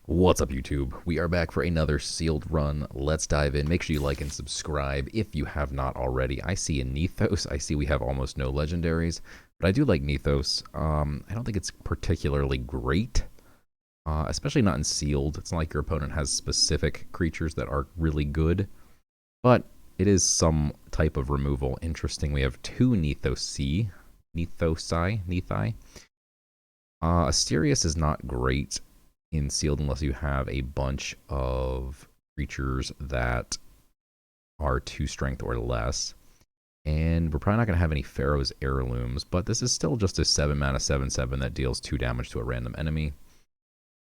What's up, YouTube? We are back for another sealed run. Let's dive in. Make sure you like and subscribe if you have not already. I see a Nethos. I see we have almost no legendaries, but I do like Nethos. I don't think it's particularly great, especially not in sealed. It's not like your opponent has specific creatures that are really good, but it is some type of removal. Interesting. We have two Nethi. Asterius is not great in sealed unless you have a bunch of creatures that are 2 strength or less. And we're probably not going to have any Pharaoh's Heirlooms, but this is still just a 7 mana 7/7 that deals 2 damage to a random enemy.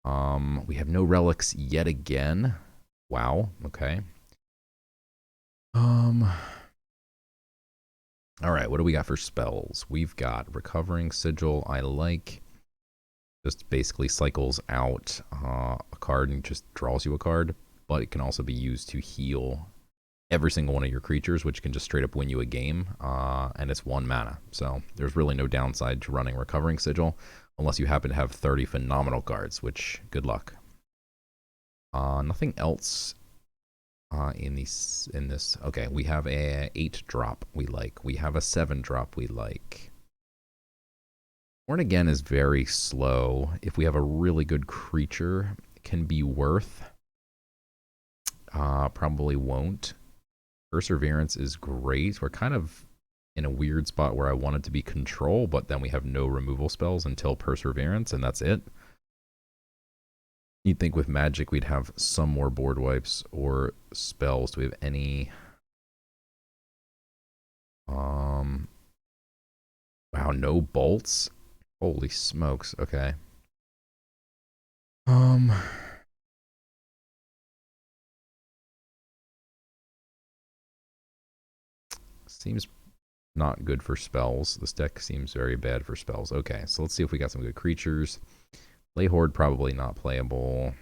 We have no relics yet again. Wow, okay. Alright, what do we got for spells? We've got Recovering Sigil, I like. Just basically cycles out a card and just draws you a card, but it can also be used to heal every single one of your creatures, which can just straight up win you a game, and it's 1 mana. So there's really no downside to running Recovering Sigil, unless you happen to have 30 phenomenal cards, which, good luck. Nothing else in this. Okay, we have a 8-drop we like. We have a 7-drop we like. Warrant again is very slow. If we have a really good creature, it can be worth. Probably won't. Perseverance is great. We're kind of in a weird spot where I want it to be control, but then we have no removal spells until Perseverance, and that's it. You'd think with Magic we'd have some more board wipes or spells. Do we have any? Wow, no bolts? Holy smokes, okay. Seems not good for spells. This deck seems very bad for spells. Okay, so let's see if we got some good creatures. Lay Horde, probably not playable.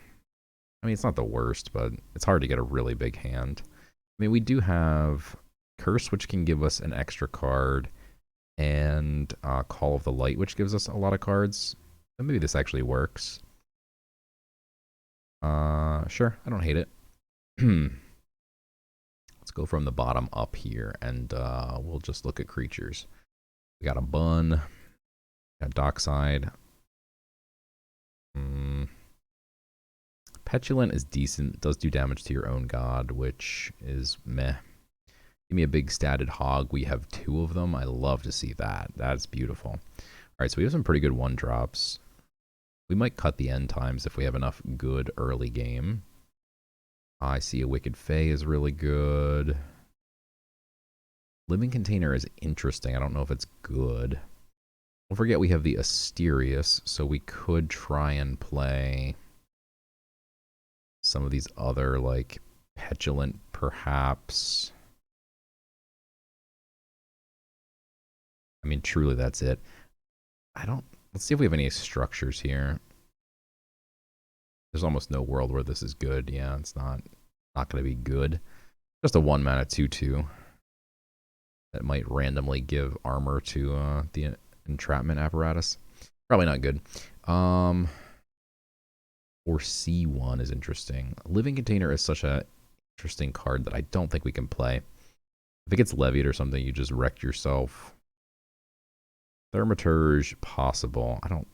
I mean, it's not the worst, but it's hard to get a really big hand. I mean, we do have Curse, which can give us an extra card, and Call of the Light, which gives us a lot of cards. So maybe this actually works. Sure, I don't hate it. Let's go from the bottom up here, and we'll just look at creatures. We got a Bun, got Dockside. Petulant is decent, does do damage to your own god, which is meh. Give me a big statted hog. We have 2 of them. I love to see that. That's beautiful. All right, so we have some pretty good 1-drops. We might cut the end times if we have enough good early game. I see a Wicked Fae is really good. Living Container is interesting. I don't know if it's good. Don't forget we have the Asterius, so we could try and play some of these other, like, Petulant, perhaps. I mean, truly, that's it. Let's see if we have any structures here. There's almost no world where this is good. Yeah, it's not going to be good. Just a 1 mana 2/2 that might randomly give armor to the entrapment apparatus. Probably not good. Or C1 is interesting. Living Container is such a interesting card that I don't think we can play. If it gets levied or something, you just wrecked yourself. Thaumaturge, possible. I don't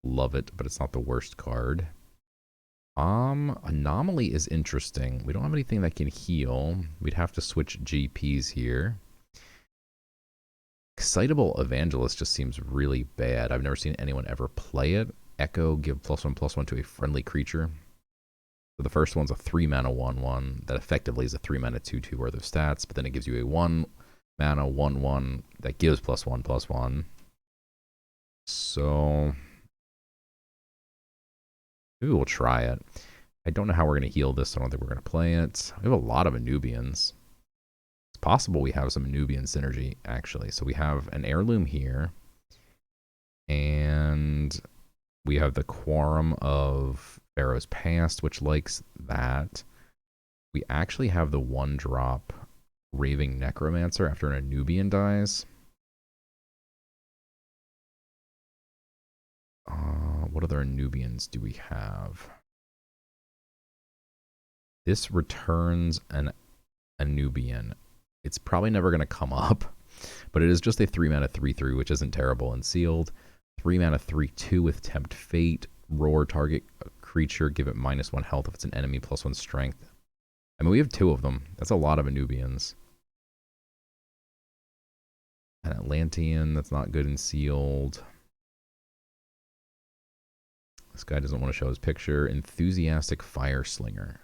love it, but it's not the worst card. Anomaly is interesting. We don't have anything that can heal. We'd have to switch GPs here. Excitable Evangelist just seems really bad. I've never seen anyone ever play it. Echo, give +1/+1 to a friendly creature. So the first one's a 3 mana 1/1 that effectively is a 3 mana 2/2 worth of stats, but then it gives you a 1 mana 1/1 that gives +1/+1. So maybe we'll try it. I don't know how we're going to heal this, so I don't think we're going to play it. We have a lot of Anubians. It's possible we have some Anubian synergy, actually. So we have an Heirloom here, and we have the Quorum of Pharaoh's Past, which likes that. We actually have the 1-drop Raving Necromancer after an Anubian dies. What other Nubians do we have? This returns a Nubian. It's probably never going to come up, but it is just a 3 mana 3/3, which isn't terrible and sealed. 3 mana 3/2 with Tempt Fate. Roar, target creature, give it -1 health if it's an enemy, +1 strength. I mean, we have 2 of them. That's a lot of Anubians. An Atlantean, that's not good and sealed. This guy doesn't want to show his picture. Enthusiastic Fire Slinger.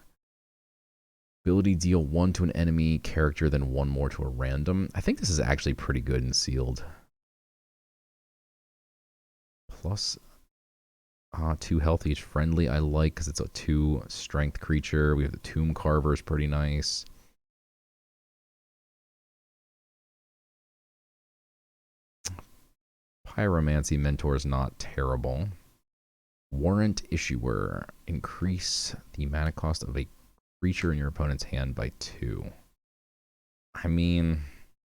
Ability, deal 1 to an enemy character, then 1 more to a random. I think this is actually pretty good and sealed. Plus 2 health each friendly I like because it's a 2 strength creature. We have the Tomb Carver is pretty nice. Pyromancy Mentor is not terrible. Warrant Issuer. Increase the mana cost of a creature in your opponent's hand by 2. I mean,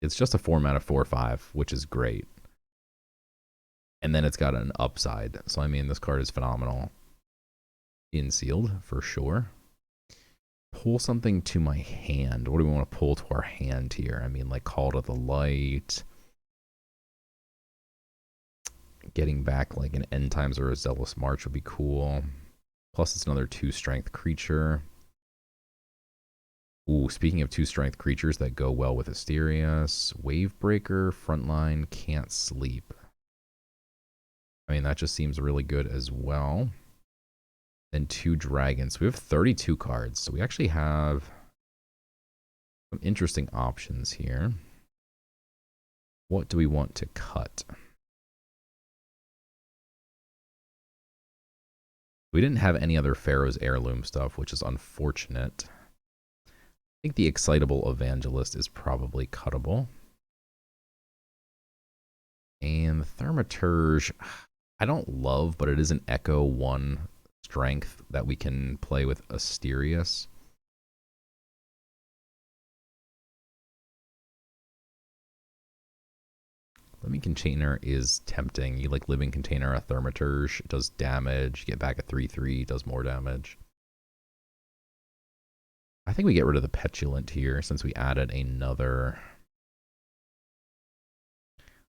it's just a 4 mana 4/5, which is great. And then it's got an upside. So, I mean, this card is phenomenal. In sealed, for sure. Pull something to my hand. What do we want to pull to our hand here? I mean, like Call to the Light. Getting back like an End Times or a Zealous March would be cool. Plus, it's another 2 strength creature. Ooh, speaking of 2 strength creatures that go well with Asterius, Wavebreaker, Frontline, Can't Sleep. I mean, that just seems really good as well. Then 2 dragons. We have 32 cards, so we actually have some interesting options here. What do we want to cut? We didn't have any other Pharaoh's Heirloom stuff, which is unfortunate. I think the Excitable Evangelist is probably cuttable. And the Thaumaturge, I don't love, but it is an Echo 1 strength that we can play with Asterius. Living Container is tempting. You like Living Container, a Thaumaturge. It does damage. You get back a 3/3, does more damage. I think we get rid of the Petulant here since we added another.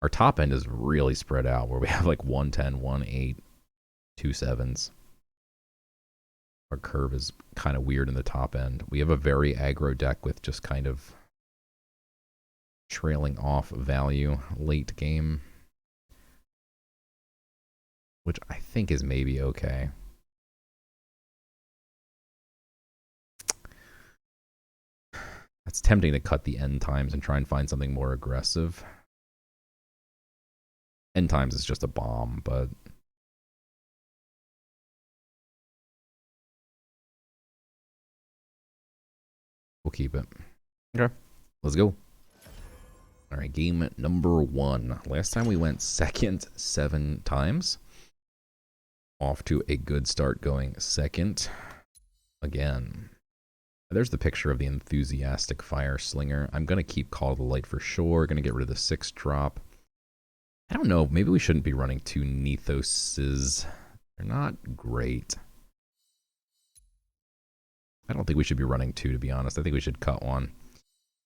Our top end is really spread out where we have like 110, 1-8, 2 7s. Our curve is kind of weird in the top end. We have a very aggro deck with just kind of trailing off value late game, which I think is maybe okay. It's tempting to cut the End Times and try and find something more aggressive. End Times is just a bomb, but we'll keep it. Okay, let's go. All right, game number 1. Last time we went second 7 times. Off to a good start going second again. There's the picture of the Enthusiastic Fire Slinger. I'm going to keep Call to the Light for sure. Going to get rid of the 6 drop. I don't know. Maybe we shouldn't be running 2 Nethoses. They're not great. I don't think we should be running 2, to be honest. I think we should cut 1.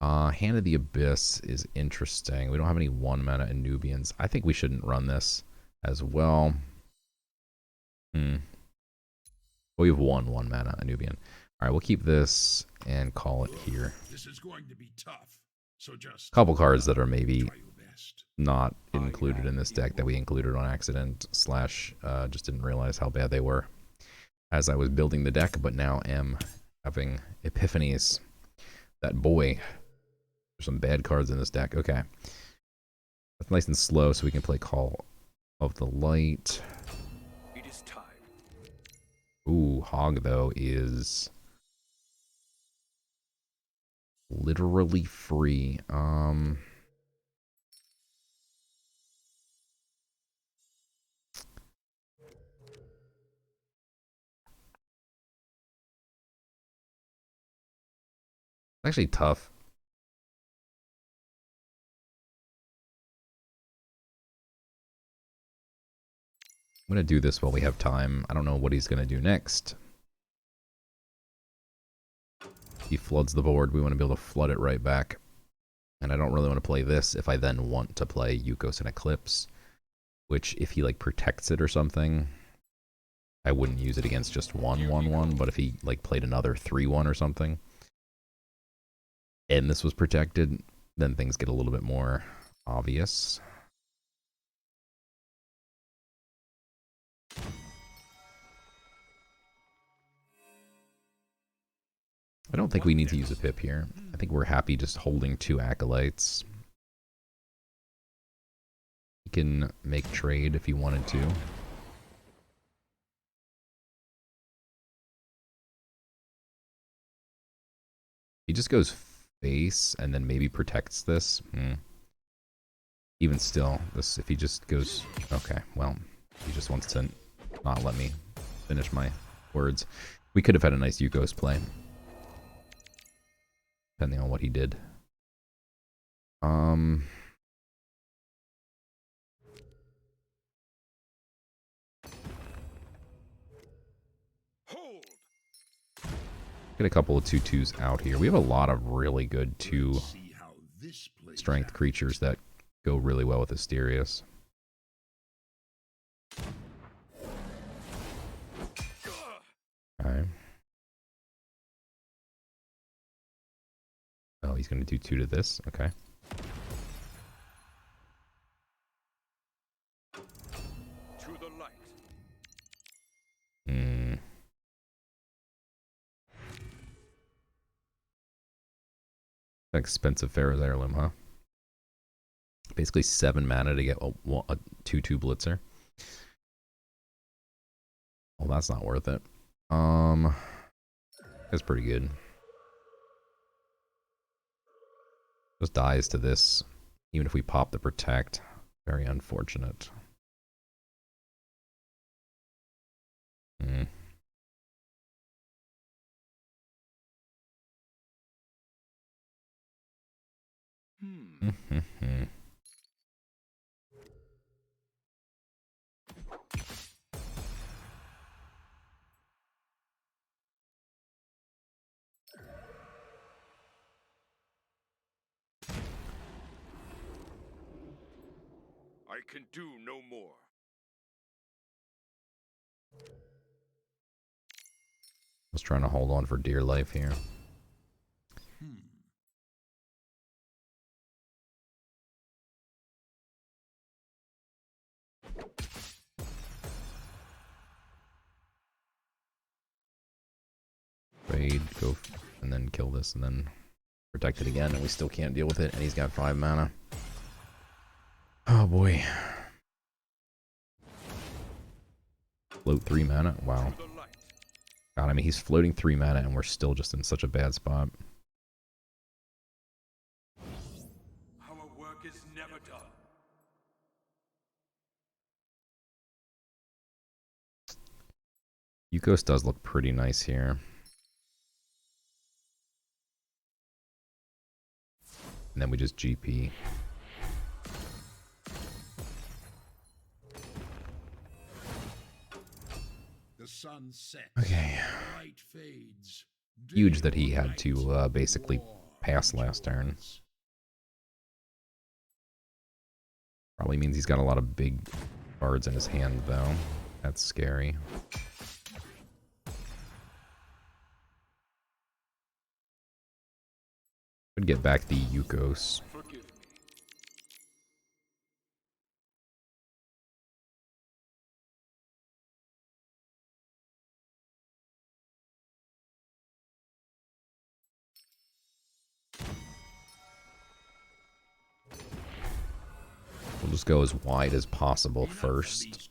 Hand of the Abyss is interesting. We don't have any 1 mana Anubians. I think we shouldn't run this as well. Well, we have 1 mana Anubian. All right, we'll keep this and call it here. This is going to be tough. So just couple cards that are maybe not included in this deck that we included on accident / just didn't realize how bad they were as I was building the deck, but now am having epiphanies. That boy. There's some bad cards in this deck. Okay. That's nice and slow so we can play Call of the Light. it is time. Ooh, Hog, though, is literally free. Actually tough. I'm going to do this while we have time. I don't know what he's going to do next. He floods the board. We want to be able to flood it right back. And I don't really want to play this if I then want to play Yukos and Eclipse, which if he like protects it or something, I wouldn't use it against just 1/1/1, but if he like played another 3/1 or something, and this was protected, then things get a little bit more obvious. I don't think we need to use a pip here. I think we're happy just holding 2 Acolytes. He can make trade if he wanted to. He just goes face and then maybe protects this. Even still, this if he just goes... Okay, well, he just wants to not let me finish my words. We could have had a nice Yukos play, depending on what he did. Hold. Get a couple of 2/2s out here. We have a lot of really good 2 See how this plays strength out. creatures that go really well with Asterius. Alright. Oh, he's going to do 2 to this? Okay. To the light. Expensive Pharaoh's Heirloom, huh? Basically 7 mana to get a 2/2 Blitzer. Well, that's not worth it. That's pretty good. Just dies to this, even if we pop the protect. Very unfortunate. I can do no more. I was trying to hold on for dear life here. Trade, go, and then kill this, and then protect it again, and we still can't deal with it, and he's got 5 mana. Oh boy. Float 3 mana? Wow. God, I mean, he's floating 3 mana, and we're still just in such a bad spot. Our work is never done. Yukos does look pretty nice here. And then we just GP. The sun sets. Okay. Light fades. Huge that he had to basically pass last turn. Probably means he's got a lot of big cards in his hand, though. That's scary. Could get back the Yukos. Forgive me. We'll just go as wide as possible first.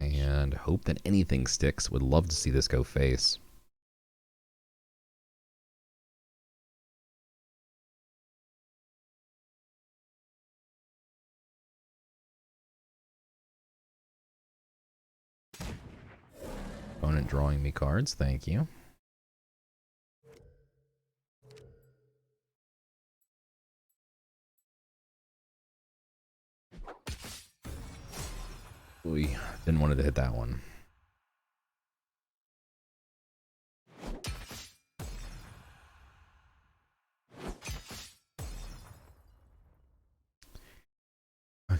And hope that anything sticks. Would love to see this go face. Opponent drawing me cards, thank you. We didn't want to hit that one.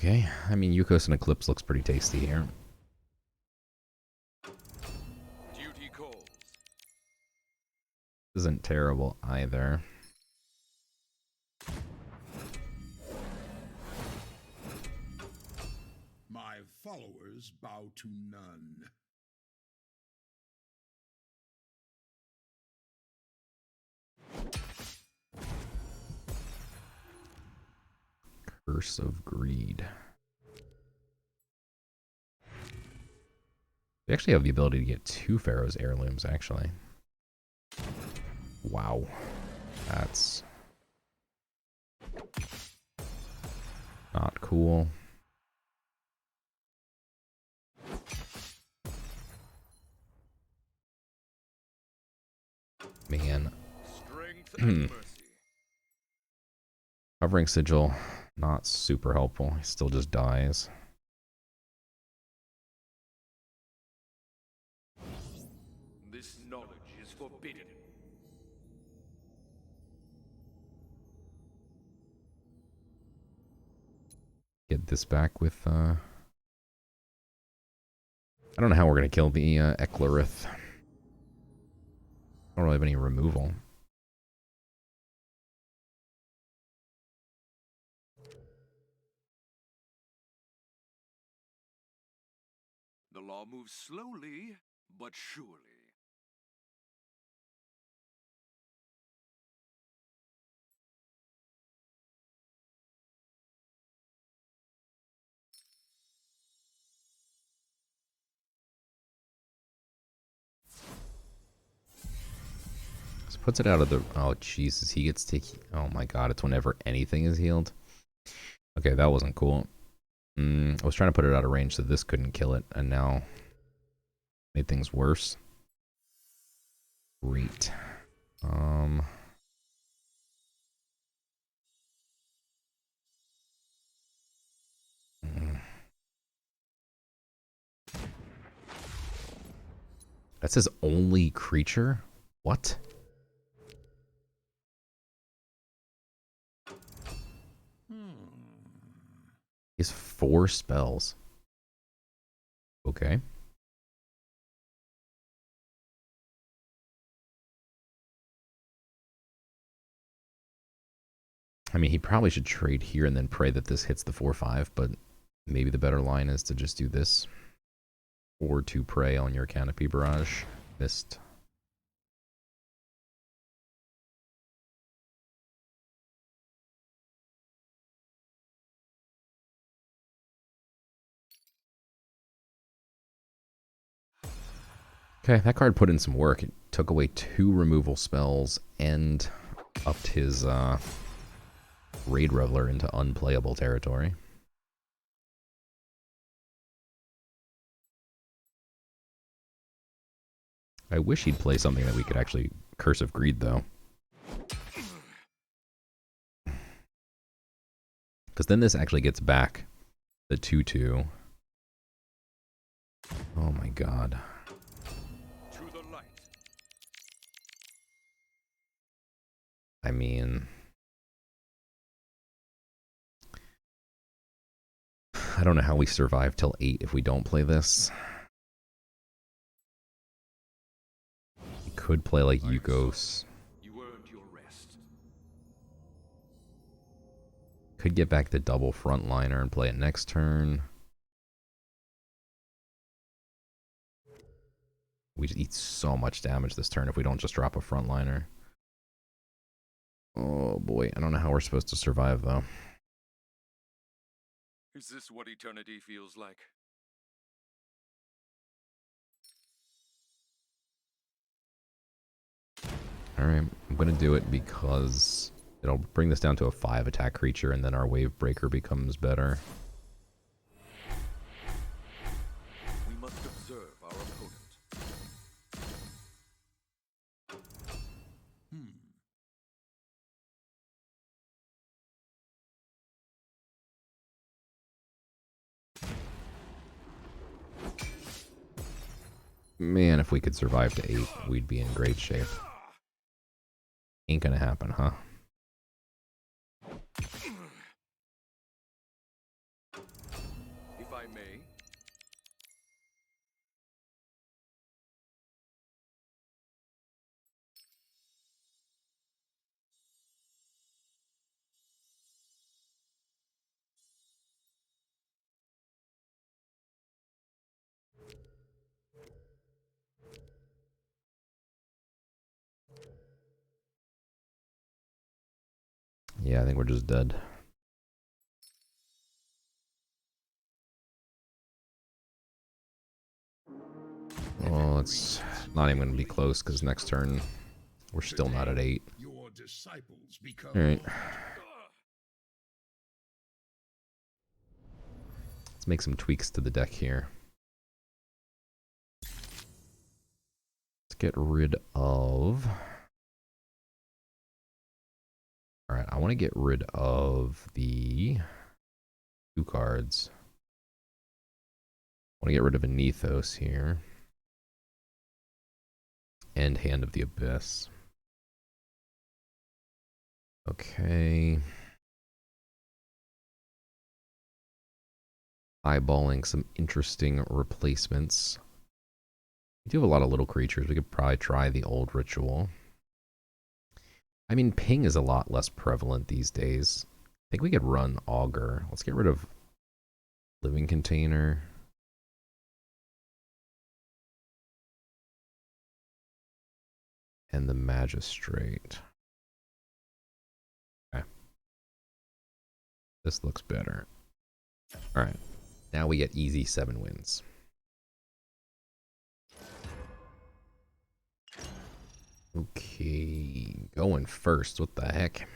Okay, I mean, Yukos and Eclipse looks pretty tasty here. Duty calls. Isn't terrible either. My followers bow to none. Curse of Greed. We actually have the ability to get 2 Pharaoh's heirlooms, actually. Wow. That's not cool. Man. Strength and mercy. Covering Sigil, not super helpful. He still just dies. This knowledge is forbidden. Get this back with, I don't know how we're going to kill the Eklarith. I don't really have any removal. The law moves slowly, but surely. So puts it out of the... Oh, Jesus. He gets to... Oh, my God. It's whenever anything is healed. Okay, that wasn't cool. I was trying to put it out of range so this couldn't kill it, and now made things worse. Great. That's his only creature? What? He has 4 spells. Okay. I mean, he probably should trade here and then pray that this hits the 4/5, but maybe the better line is to just do this. Or to prey on your Canopy Barrage. Missed. Okay, that card put in some work. It took away 2 removal spells and upped his Raid Reveler into unplayable territory. I wish he'd play something that we could actually Curse of Greed, though. Because then this actually gets back the 2/2. Oh my God. To the light. I mean... I don't know how we survive till 8 if we don't play this. We could play like Yukos. You earned your rest. Could get back the double frontliner and play it next turn. We just eat so much damage this turn if we don't just drop a frontliner. Oh boy, I don't know how we're supposed to survive though. Is this what eternity feels like? Alright, I'm gonna do it because it'll bring this down to a 5 attack creature and then our wave breaker becomes better. We must observe our opponent. Man, if we could survive to 8, we'd be in great shape. Ain't gonna happen, huh? Yeah, I think we're just dead. Oh, it's not even going to be close because next turn we're still not at 8. Your disciples become All right. Let's make some tweaks to the deck here. Let's get rid of... Alright, I want to get rid of the 2 cards. I want to get rid of an Ethos here. And Hand of the Abyss. Okay. Eyeballing some interesting replacements. We do have a lot of little creatures. We could probably try the old ritual. I mean, ping is a lot less prevalent these days. I think we could run Augur. Let's get rid of Living Container. And the Magistrate. Okay. This looks better. Alright. Now we get easy 7 wins. Okay. Going first. What the heck?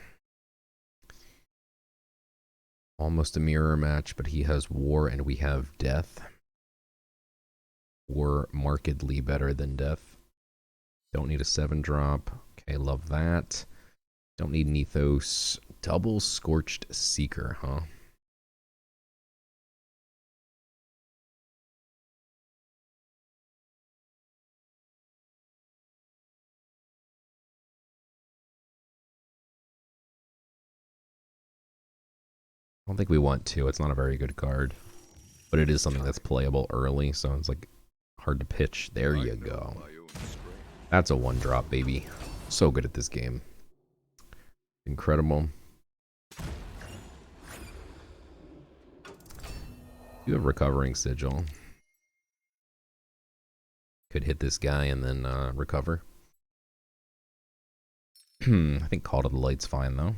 Almost a mirror match, but he has War and we have Death. War markedly better than Death. Don't need a 7-drop. Okay, love that. Don't need an Ethos. Double Scorched Seeker, huh? I don't think we want to. It's not a very good card. But it is something that's playable early, so it's like hard to pitch. There you go. That's a 1-drop, baby. So good at this game. Incredible. You have Recovering Sigil. Could hit this guy and then recover. I think Call to the Light's fine, though.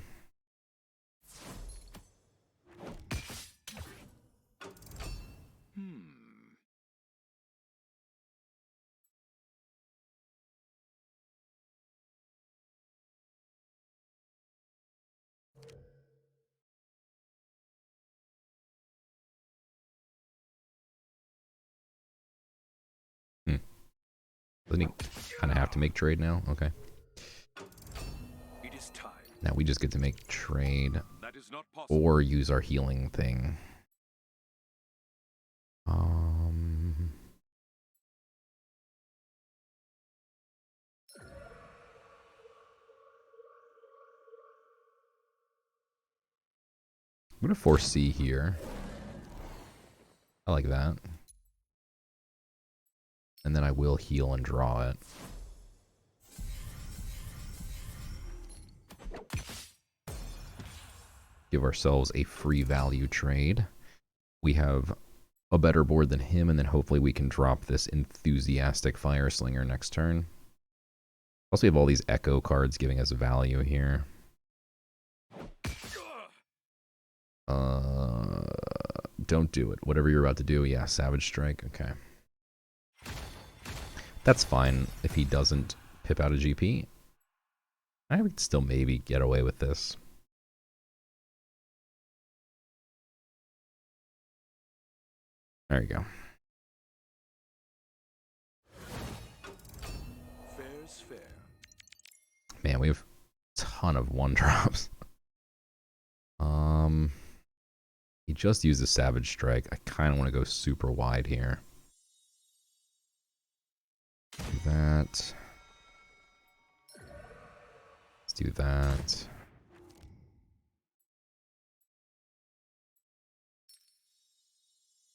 Doesn't he kind of have to make trade now? Okay. It is time. Now we just get to make trade or use our healing thing. I'm going to force C here. I like that. And then I will heal and draw it. Give ourselves a free value trade. We have a better board than him, and then hopefully we can drop this Enthusiastic Fire Slinger next turn. Plus we have all these Echo cards giving us value here. Don't do it. Whatever you're about to do, yeah, Savage Strike, okay. That's fine if he doesn't pip out a GP. I would still maybe get away with this. There you go. Fair's fair. Man, we have a ton of 1-drops. He just used a Savage Strike. I kind of want to go super wide here. Do that. Let's do that.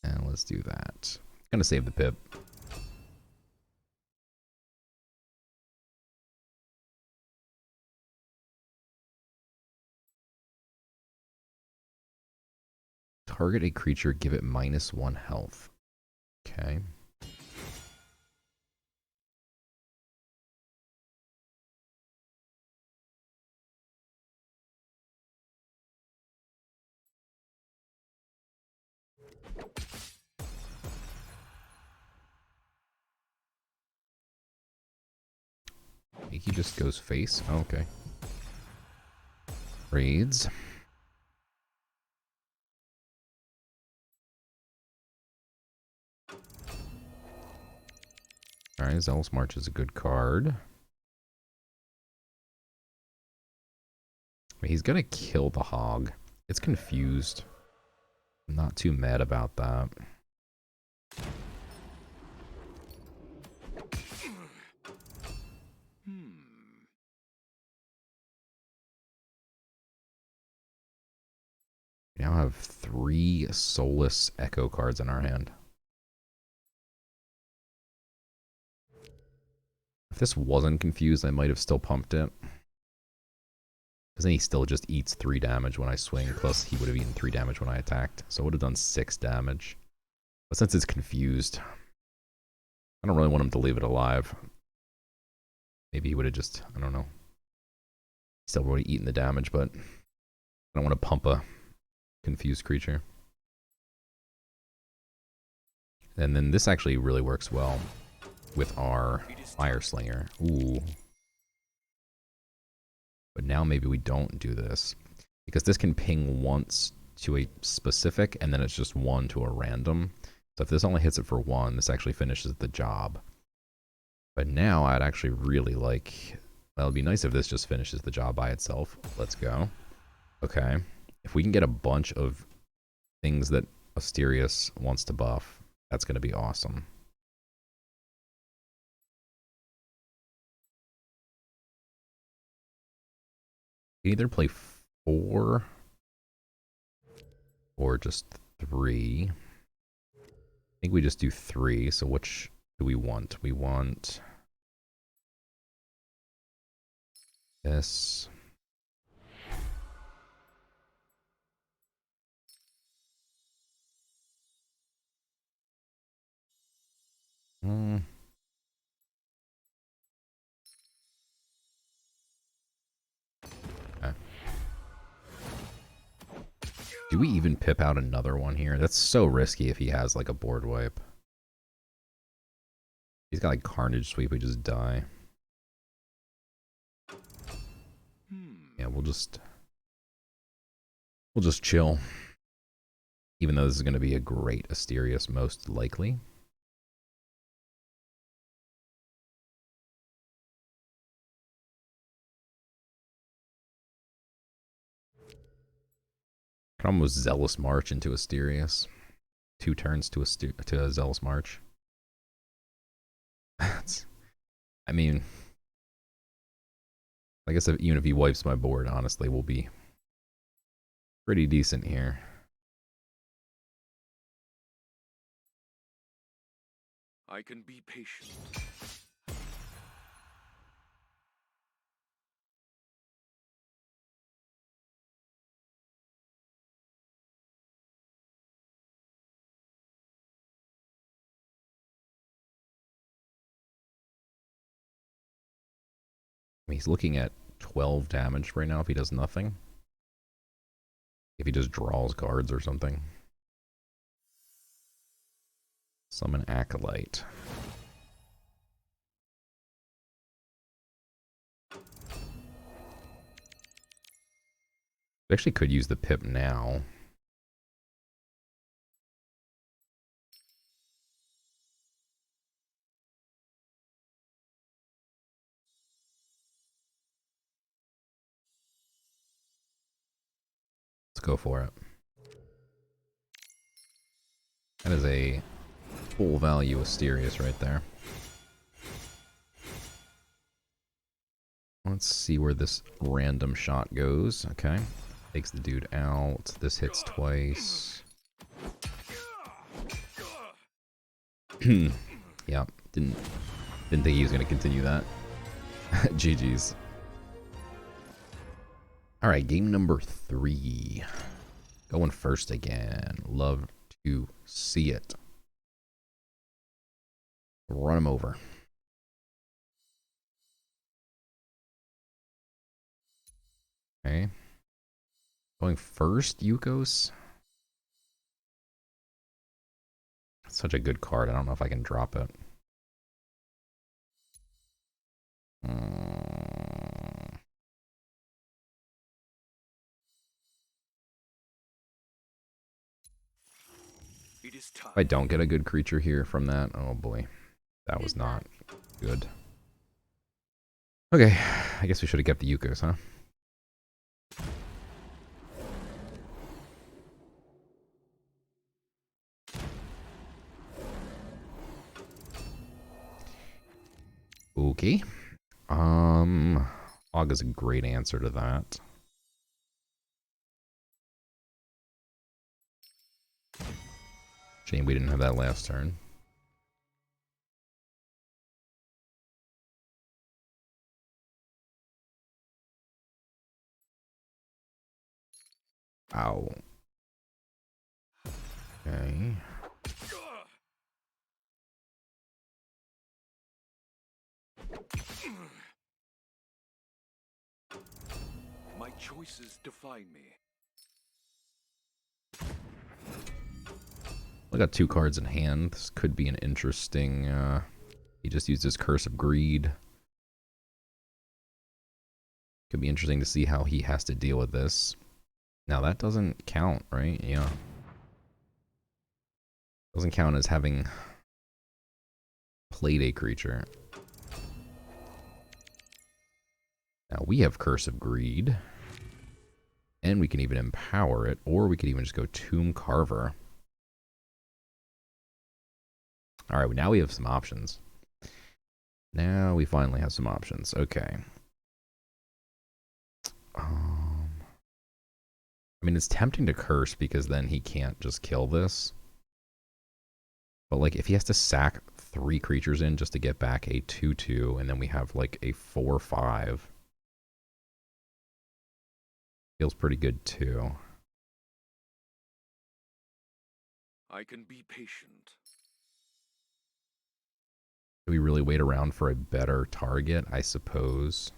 And let's do that. Gonna save the pip. Target a creature, give it -1 health. Okay. He just goes face. Oh, okay. Raids. Alright, Zealous March is a good card. He's gonna kill the hog. It's confused. I'm not too mad about that. We now have 3 soulless echo cards in our hand. If this wasn't confused, I might have still pumped it. Because then he still just eats 3 damage when I swing, plus he would have eaten 3 damage when I attacked. So I would have done 6 damage. But since it's confused, I don't really want him to leave it alive. Maybe he would have just, I don't know. Still would have eaten the damage, but I don't want to pump a confused creature. And then this actually really works well with our Fire Slinger. Ooh. But now maybe we don't do this. Because this can ping once to a specific, and then it's just 1 to a random. So if this only hits it for 1, this actually finishes the job. But now I'd actually really like... Well, it'd be nice if this just finishes the job by itself. Let's go. Okay. If we can get a bunch of things that Asterius wants to buff, that's going to be awesome. Either play 4 or just 3. I think we just do 3. So which do we want? We want this. Okay. Do we even pip out another one here? That's so risky if he has like a board wipe. He's got like Carnage Sweep, we just die. Yeah, we'll just chill. Even though this is going to be a great Asterius, most likely. Can almost Zealous March into Asterius. 2 turns to a Zealous March. I mean, I guess even if he wipes my board, honestly, we'll be pretty decent here. I can be patient. He's looking at 12 damage right now if he does nothing. If he just draws cards or something. Summon Acolyte. We actually could use the pip now. Let's go for it. That is a full value Asterius right there. Let's see where this random shot goes. Okay. Takes the dude out. This hits twice. Yeah, didn't think he was going to continue that. GG's. All right, game number 3. Going first again. Love to see it. Run him over. Okay. Going first, Yukos. Such a good card. I don't know if I can drop it. is time. If I don't get a good creature here from that, oh boy, that was not good. Okay, I guess we should have kept the Yukos, huh? Okay. Hog is a great answer to that. Shame we didn't have that last turn. Ow. Okay. My choices define me. I got 2 cards in hand. This could be an interesting... he just used his Curse of Greed. Could be interesting to see how he has to deal with this. Now that doesn't count, right? Yeah. Doesn't count as having played a creature. Now we have Curse of Greed. And we can even empower it, or we could even just go Tomb Carver. Alright, now we have some options. Now we finally have some options. Okay. I mean, it's tempting to curse because then he can't just kill this. But, like, if he has to sack 3 creatures in just to get back a 2/2, and then we have, like, a 4/5. Feels pretty good, too. I can be patient. Do we really wait around for a better target? I suppose.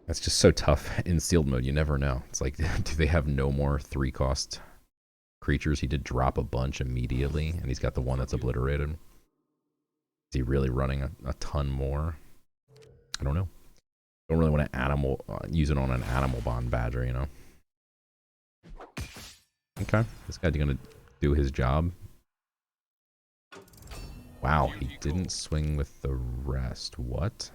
That's just so tough in sealed mode. You never know. It's like, do they have no more 3-cost creatures? He did drop a bunch immediately, and he's got the one that's obliterated. Is he really running a ton more? I don't know. Don't really want to use it on an animal bond badger, you know? Okay, this guy's gonna do his job. Wow, he didn't swing with the rest. What?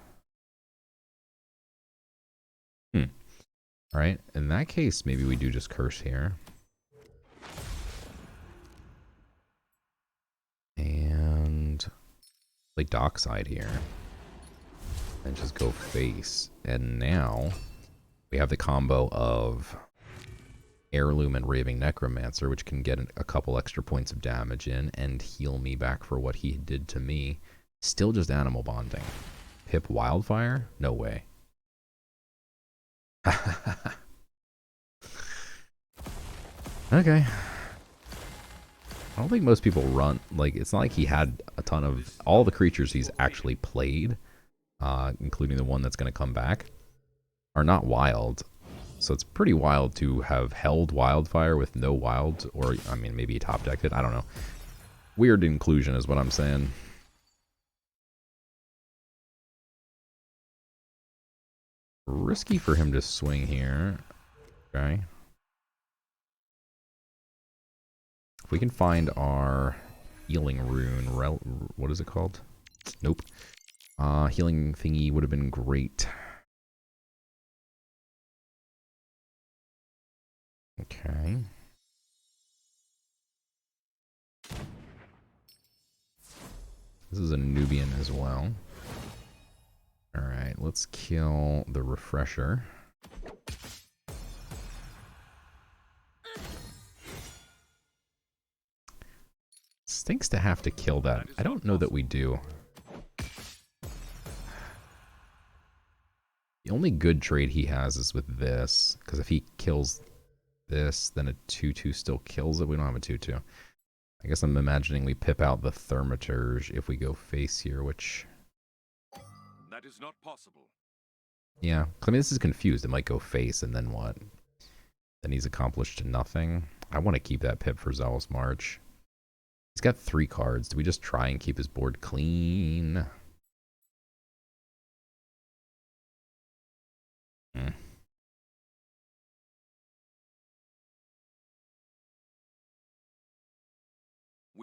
Alright, in that case, maybe we do just curse here. And play Dockside here. And just go face. And now we have the combo of Heirloom and Raving Necromancer, which can get a couple extra points of damage in and heal me back for what he did to me. Still just animal bonding. Pip Wildfire? No way. Okay. I don't think most people run, like, it's not like he had a ton of, all the creatures he's actually played, including the one that's going to come back, are not wild. So it's pretty wild to have held Wildfire with no wild, or, I mean, maybe he top decked it, I don't know. Weird inclusion is what I'm saying. Risky for him to swing here. Okay. If we can find our healing rune, what is it called? Nope. Healing thingy would have been great. Okay. This is a Nubian as well. Alright, let's kill the refresher. Stinks to have to kill that. I don't know that we do. The only good trade he has is with this, because if he kills this, then a 2/2 still kills it. We don't have a 2/2. I guess I'm imagining we pip out the Thaumaturge if we go face here, which... That is not possible. Yeah, I mean, this is confused. It might go face, and then what? Then he's accomplished nothing. I want to keep that pip for Zealous March. He's got 3 cards. Do we just try and keep his board clean?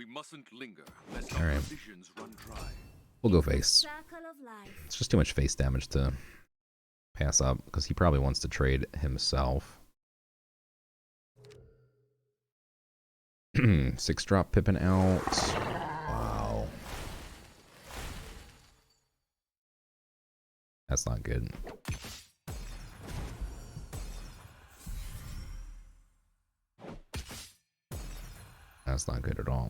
We mustn't linger, lest All our right. provisions run dry. We'll go It's the face. circle of life. It's just too much face damage to pass up because he probably wants to trade himself. 6-drop Pippin out. Wow. That's not good. That's not good at all.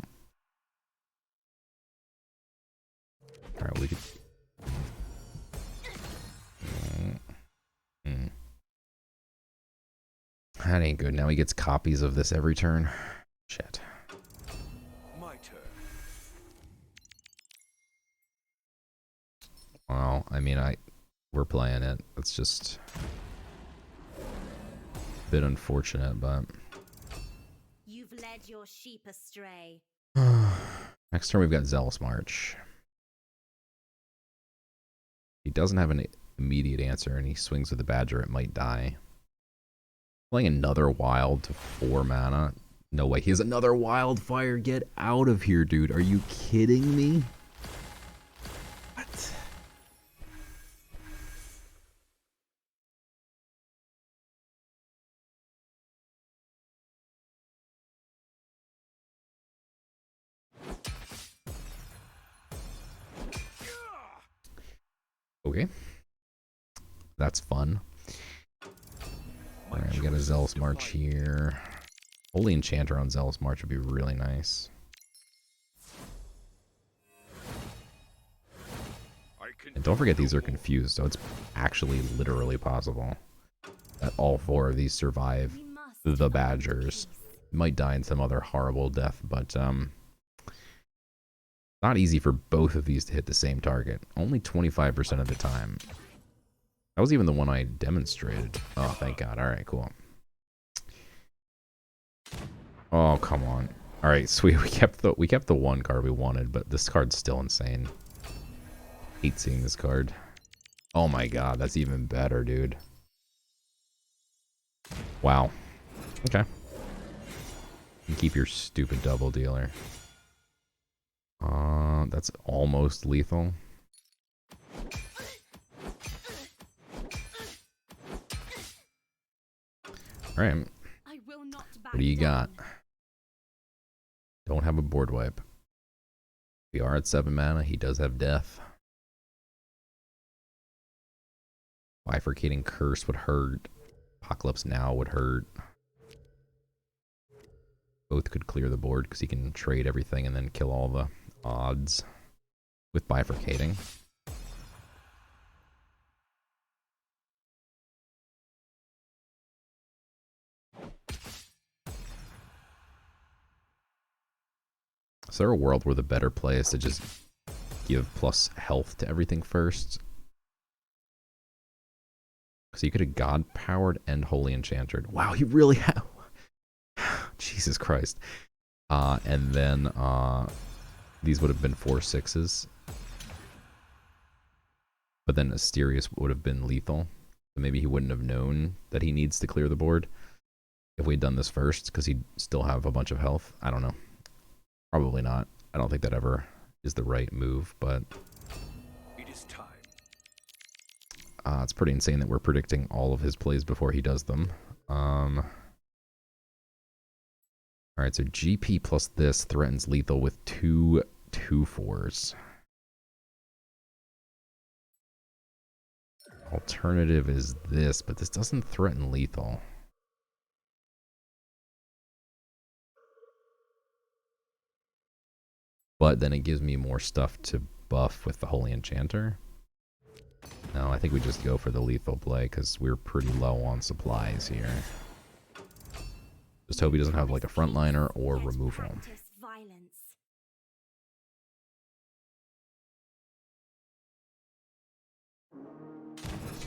Alright, we could... That ain't good. Now he gets copies of this every turn. Shit. My turn. Well, I mean, we're playing it. It's just a bit unfortunate, but... You've led your sheep astray. Next turn we've got Zealous March. He doesn't have an immediate answer, and he swings with the Badger. It might die. Playing another Wild to 4 mana. No way. He has another Wildfire. Get out of here, dude. Are you kidding me? What? Okay. That's fun. Alright, we got a Zealous March here. Holy Enchanter on Zealous March would be really nice. And don't forget these are confused, so it's actually literally possible that all 4 of these survive We must the hold Badgers. peace. Might die in some other horrible death, but not easy for both of these to hit the same target. Only 25% of the time. That was even the one I demonstrated. Oh, thank God. Alright, cool. Oh, come on. Alright, sweet. We kept the one card we wanted, but this card's still insane. Hate seeing this card. Oh my God, that's even better, dude. Wow. Okay. You keep your stupid double dealer. That's almost lethal. Alright. I will not back What do you got? down. Don't have a board wipe. We are at 7 mana. He does have death. Bifurcating Curse would hurt. Apocalypse Now would hurt. Both could clear the board because he can trade everything and then kill all the odds with bifurcating. Is there a world where the better play is to just give plus health to everything first? Because you could have God Powered and Holy Enchanted. Wow, he really have. Jesus Christ. And then these would have been 4/6s. But then Asterius would have been lethal. So maybe he wouldn't have known that he needs to clear the board if we'd done this first, because he'd still have a bunch of health. I don't know. Probably not. I don't think that ever is the right move, but It is time. it's pretty insane that we're predicting all of his plays before he does them. Alright, so GP plus this threatens lethal with 2 2/4s. Alternative is this, but this doesn't threaten lethal. But then it gives me more stuff to buff with the Holy Enchanter. No, I think we just go for the lethal play because we're pretty low on supplies here. Just hope he doesn't have like a frontliner or Yet removal. practice violence.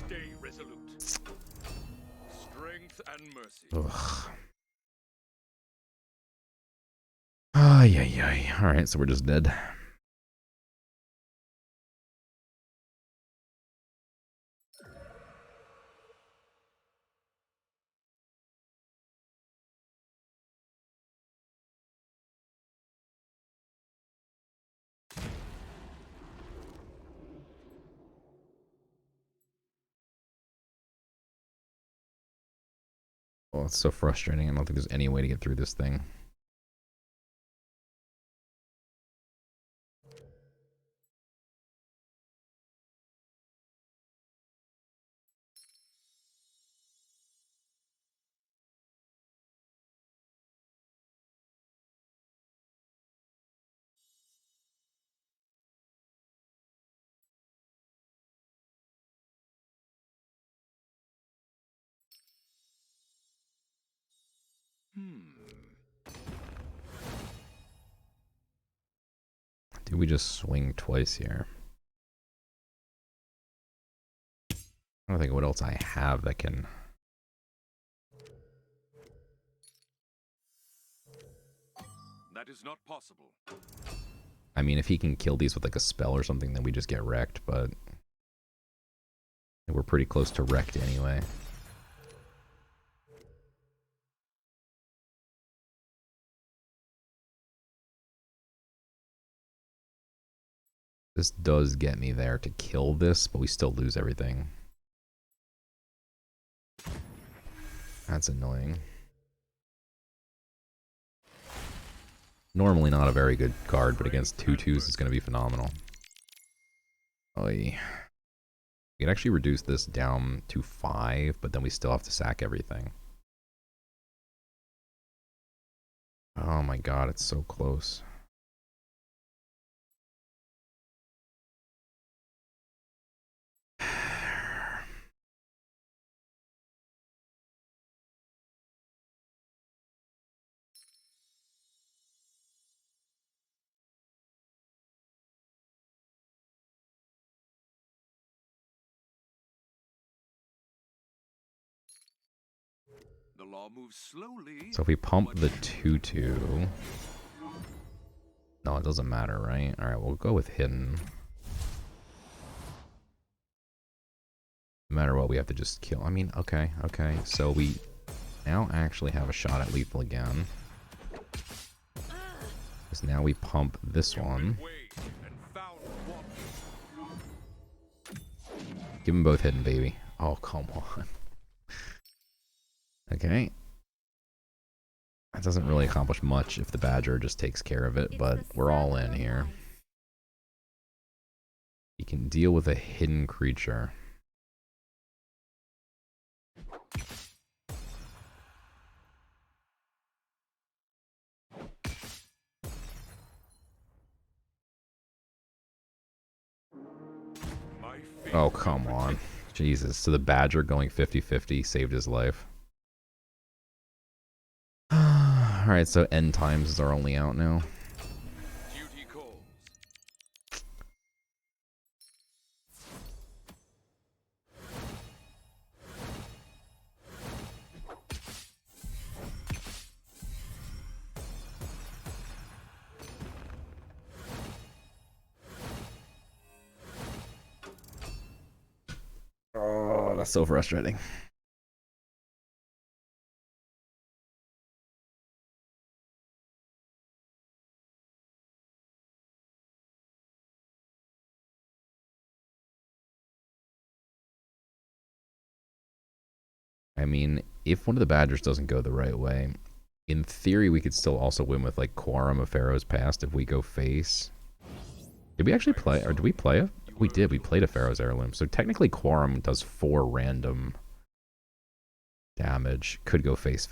Stay resolute. Strength and mercy. Ugh. Ay, ay, ay. Alright, so we're just dead. Oh, it's so frustrating. I don't think there's any way to get through this thing. Do we just swing twice here? I don't think what else I have that can... That is not possible. I mean, if he can kill these with like a spell or something, then we just get wrecked, but... we're pretty close to wrecked anyway. This does get me there to kill this, but we still lose everything. That's annoying. Normally not a very good card, but against 2/2s it's going to be phenomenal. Oy. We can actually reduce this down to 5, but then we still have to sack everything. Oh my god, it's so close. The law moves slowly. So if we pump the 2/2... no, it doesn't matter, right? Alright, we'll go with hidden. No matter what, we have to just kill. I mean, okay. So we now actually have a shot at lethal again. Because now we pump this one. Give them both hidden, baby. Oh, come on. Okay. That doesn't really accomplish much if the Badger just takes care of it, but we're all in here. You can deal with a hidden creature. Oh, come on. Jesus. So the Badger going 50-50 saved his life. Alright, so end times is our only out now. Duty calls. Oh, that's so frustrating. I mean, if one of the Badgers doesn't go the right way, in theory we could still also win with like Quorum of Pharaoh's Past if we go face. Did we actually play, or did we play a... we did, we played a Pharaoh's Heirloom. So technically Quorum does 4 random damage. Could go face.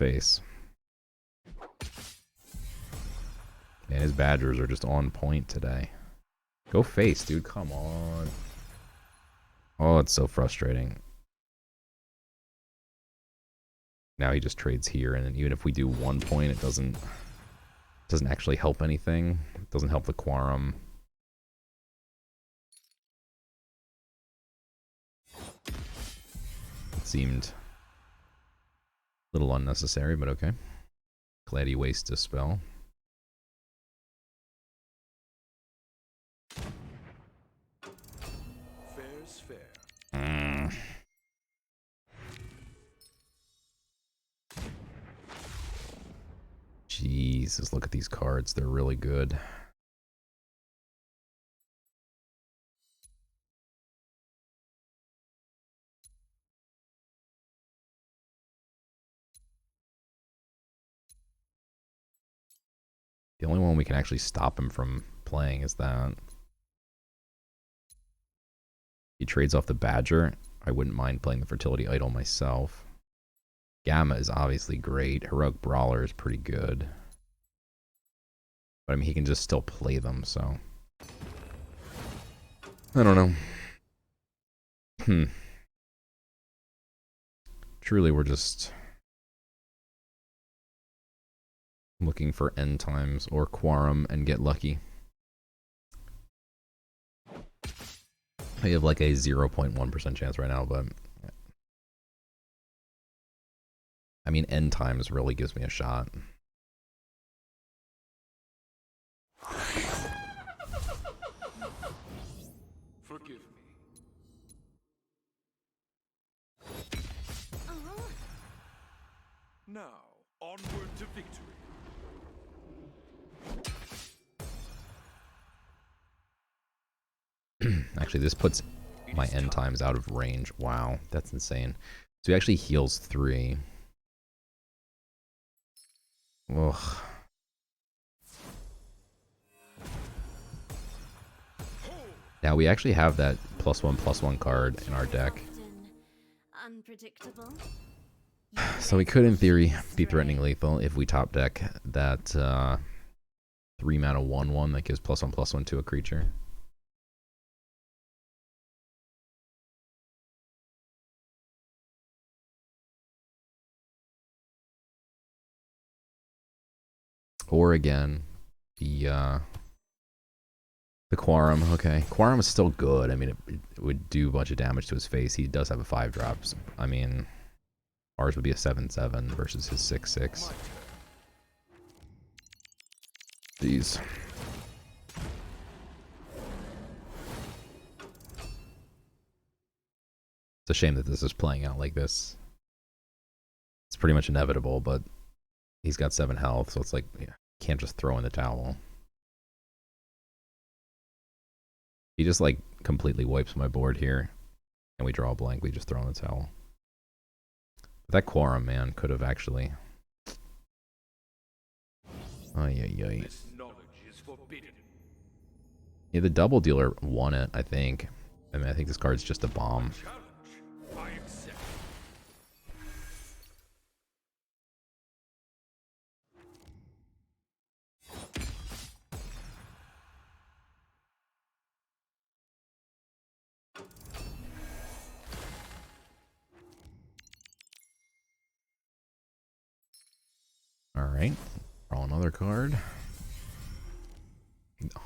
And his Badgers are just on point today. Go face, dude, come on. Oh, it's so frustrating. Now he just trades here, and even if we do 1 point, it doesn't actually help anything. It doesn't help the Quorum. It seemed a little unnecessary, but okay. Glad he wasted a spell. Fair's fair. Jesus, look at these cards. They're really good. The only one we can actually stop him from playing is that. He trades off the Badger. I wouldn't mind playing the Fertility Idol myself. Gamma is obviously great. Heroic Brawler is pretty good. But I mean, he can just still play them, so. I don't know. Truly, we're just looking for end times or quorum and get lucky. I have like a 0.1% chance right now, but I mean, end times really gives me a shot. Forgive me. Now, onward to victory. Actually, this puts my end times out of range. Wow, that's insane. So he actually heals 3. Ugh. Now we actually have that +1/+1 card in our deck. Unpredictable. So we could, in theory, be threatening lethal if we top deck that 3 mana 1/1 that gives +1/+1 to a creature. Or again, the Quorum. Okay, Quorum is still good. I mean, it would do a bunch of damage to his face. He does have a 5-drop. I mean, ours would be a 7/7 versus his 6/6. These. It's a shame that this is playing out like this. It's pretty much inevitable, but he's got 7 health, so it's like, yeah, can't just throw in the towel. He just like completely wipes my board here, and we draw a blank. We just throw in the towel. But that Quorum, man, could have actually. Ay. This knowledge is forbidden. Yeah, the double dealer won it, I think. I mean, I think this card's just a bomb. Challenge. I accept. All right, draw another card.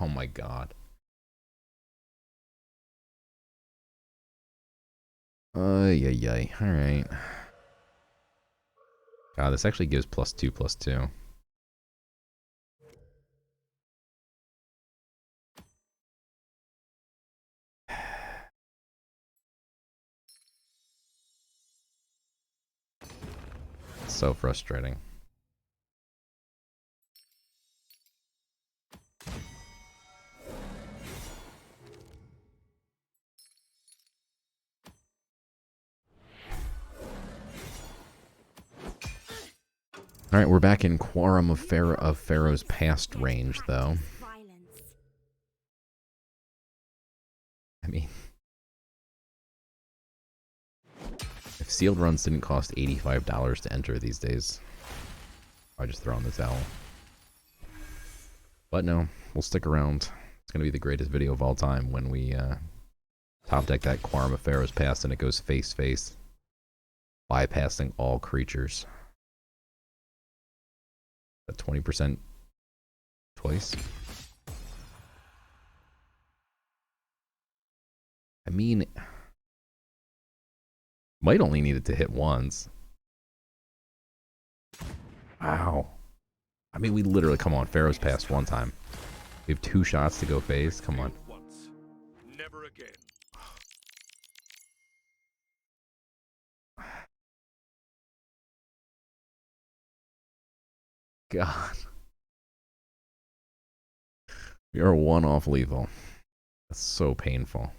Oh my god. Ay. All right. God, this actually gives +2/+2. So frustrating. All right, we're back in Quorum of Pharaoh's past range, though. Violence. I mean, if sealed runs didn't cost $85 to enter these days, I just throw in the towel. But no, we'll stick around. It's going to be the greatest video of all time when we top deck that Quorum of Pharaoh's past and it goes face-face, bypassing all creatures. At 20% twice. I mean, might only need it to hit once. Wow. I mean, we literally, come on, Pharaoh's passed one time. We have 2 shots to go face. Come on. Once. Never again. God. We are 1 off lethal. That's so painful.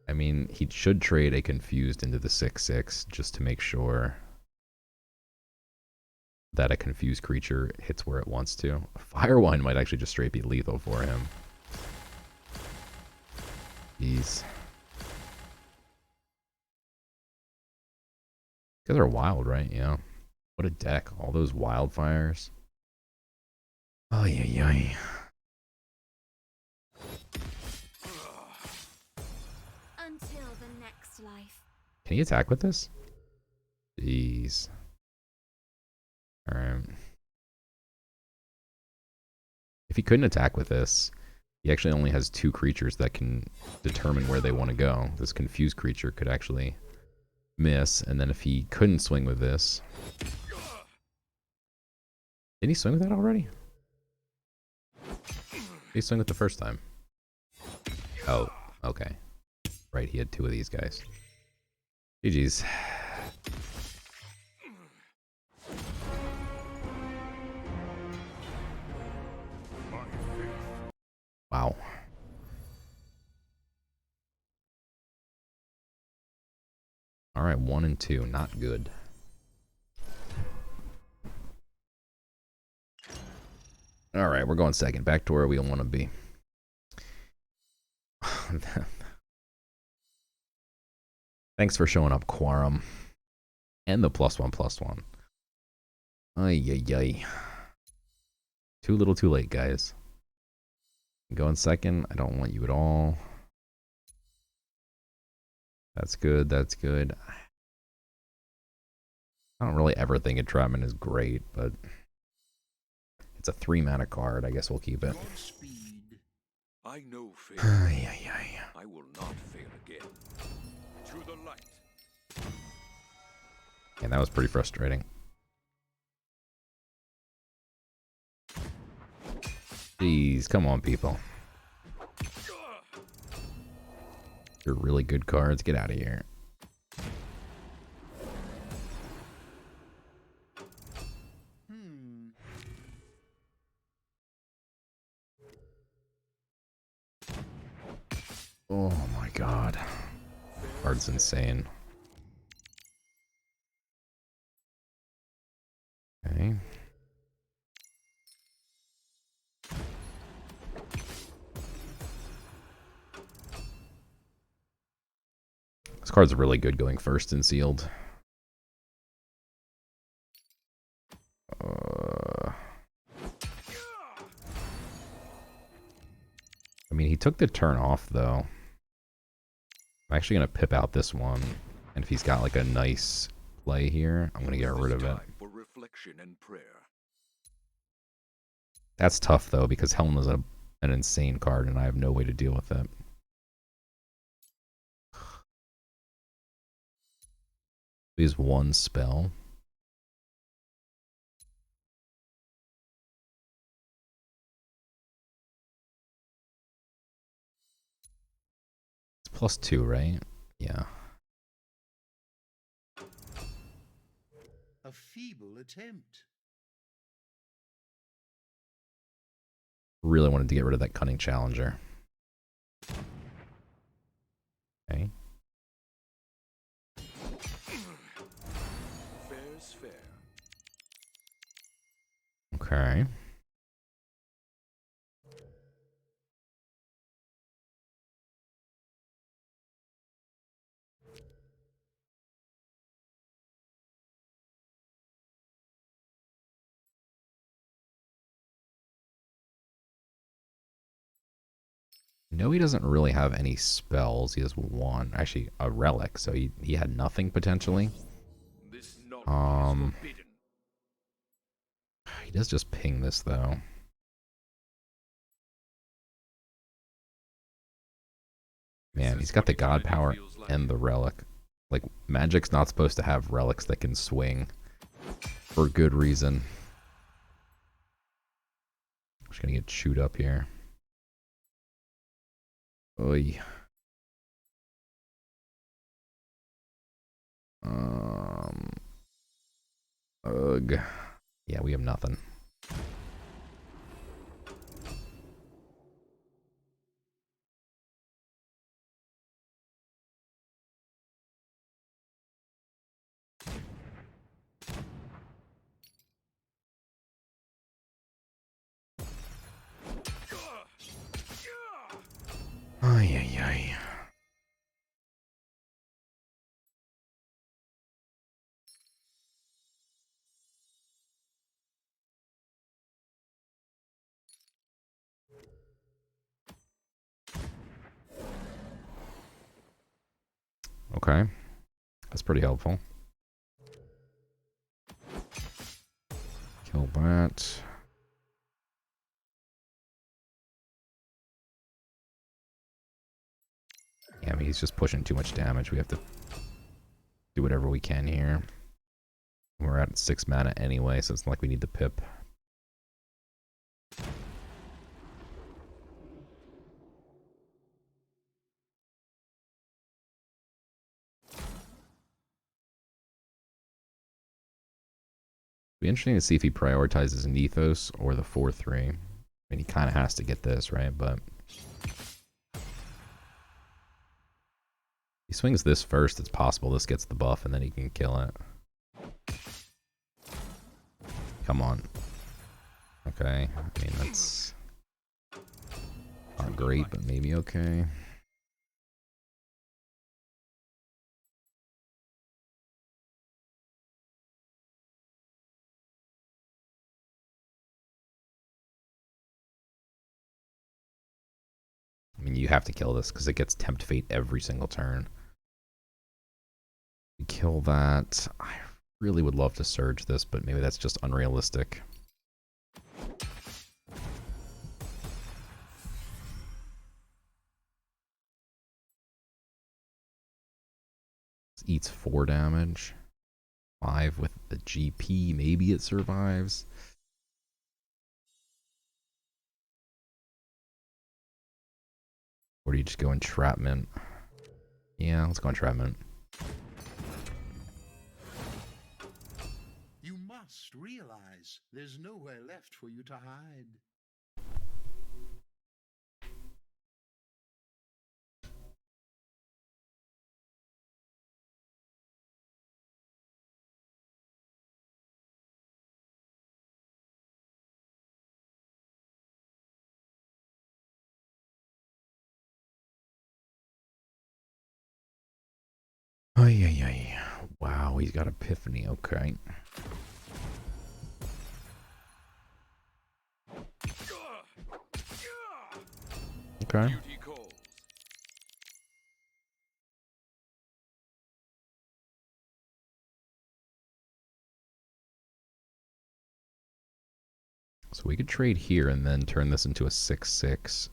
I mean, he should trade a confused into the 6/6 just to make sure that a confused creature hits where it wants to. Firewine might actually just straight be lethal for him. Jeez. Because they're wild, right? Yeah. What a deck. All those wildfires. Oh, yeah. Until the next life. Can he attack with this? Jeez. Alright. If he couldn't attack with this, he actually only has 2 creatures that can determine where they want to go. This confused creature could actually miss, and then if he couldn't swing with this... Didn't he swing with that already? He swung with the first time. Oh, okay. Right, he had 2 of these guys. GG's. Wow. Alright, 1 and 2. Not good. Alright, we're going second. Back to where we want to be. Thanks for showing up, Quarum. And the +1/+1. Ay. Too little too late, guys. Going second. I don't want you at all. That's good. That's good. I don't really ever think Entrapment is great, but it's a 3-mana card. I guess we'll keep it. Godspeed. I know failure. Ay. I will not fail again. To the light. And that was pretty frustrating. Jeez, come on, people. You're really good cards. Get out of here. Oh my god. Card's insane. Okay. This card's really good going first and sealed. I mean, he took the turn off, though. I'm actually going to pip out this one. And if he's got, like, a nice play here, I'm going to get rid of it. Time for reflection and prayer. That's tough, though, because Helm is an insane card, and I have no way to deal with it. He has 1 spell. It's +2, right? Yeah. A feeble attempt. Really wanted to get rid of that Cunning Challenger. Okay. Fair's fair. Okay. No, he doesn't really have any spells. He has 1. Actually, a relic, so he had nothing potentially. This knowledge is forbidden. He does just ping this, though. Man, he's got the God Power and the relic. Like, Magic's not supposed to have relics that can swing for good reason. Just gonna get chewed up here. Oy. Ugh. Yeah, we have nothing. Ay, ay, ay. Okay, that's pretty helpful. Kill that. Yeah, I mean, he's just pushing too much damage. We have to do whatever we can here. We're at 6 mana anyway, so it's not like we need the pip. Be interesting to see if he prioritizes Nethos or the 4-3. I mean, he kind of has to get this, right? But he swings this first. It's possible this gets the buff, and then he can kill it. Come on. Okay. I mean, that's not great, but maybe okay. I mean, you have to kill this because it gets Tempt Fate every single turn. We kill that. I really would love to Surge this, but maybe that's just unrealistic. This eats 4 damage. 5 with the GP. Maybe it survives. Or do you just go Entrapment? Yeah, let's go Entrapment. You must realize there's nowhere left for you to hide. Ay, ay, ay. Wow, he's got Epiphany. Okay. Okay. Duty calls. So we could trade here and then turn this into a 6/6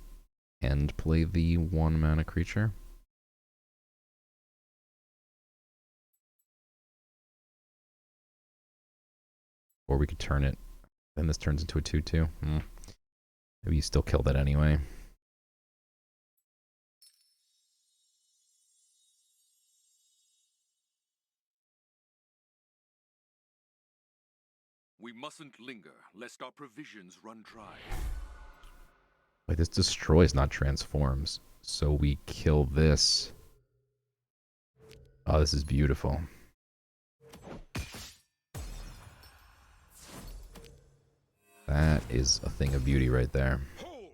and play the 1 mana creature. Or we could turn it, then this turns into a 2/2. Maybe you still kill that anyway. We mustn't linger, lest our provisions run dry. Wait, this destroys, not transforms. So we kill this. Oh, this is beautiful. That is a thing of beauty right there. Hold!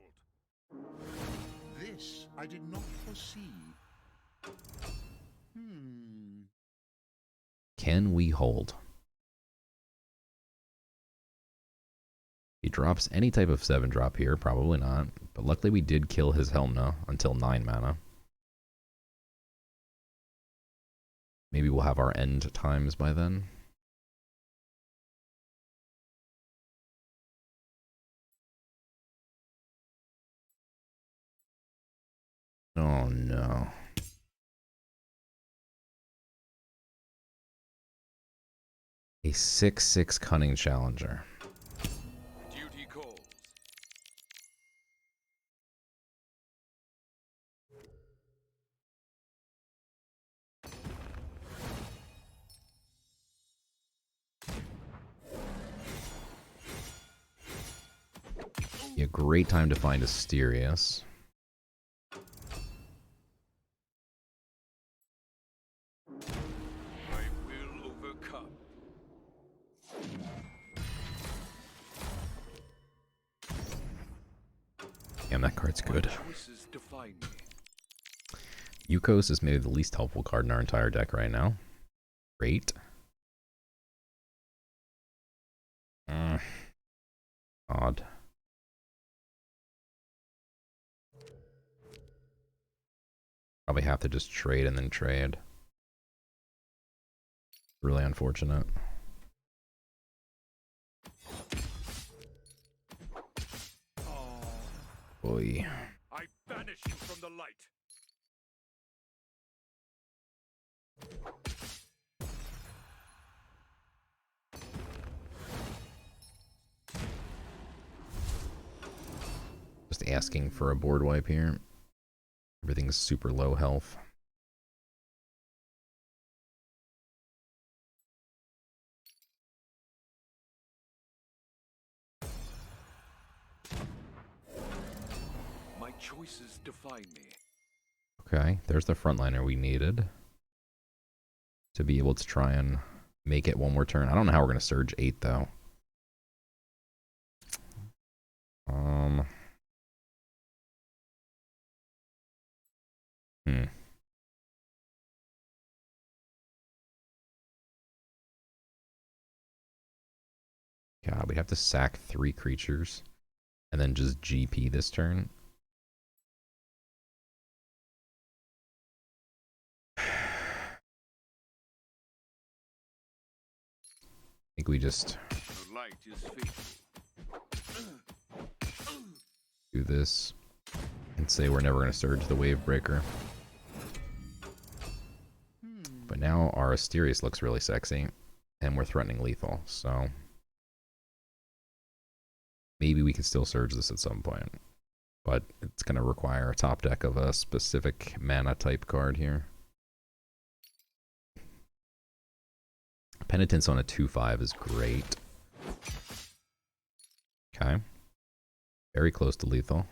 This I did not foresee. Can we hold? He drops any type of 7-drop here, probably not. But luckily we did kill his Helmna until 9 mana. Maybe we'll have our end times by then. Oh no. A 6/6 Cunning Challenger. Duty calls. Be a great time to find Asterius. I will overcome. Damn, that card's good. My choices define me. Yukos is maybe the least helpful card in our entire deck right now. Great. Odd. Probably have to just trade and then trade. Really unfortunate. Boy. I banish you from the light. Just asking for a board wipe here. Everything's super low health. My choices define me. Okay, there's the frontliner we needed to be able to try and make it one more turn. I don't know how we're going to surge 8 though. God, we'd have to sack 3 creatures and then just GP this turn. I think we just The light is faithful. do this and say we're never going to surge the Wave Breaker. But now our Asterius looks really sexy and we're threatening lethal, so maybe we can still surge this at some point. But it's going to require a top deck of a specific mana type card here. Penitence on a 2/5 is great. Okay. Very close to lethal.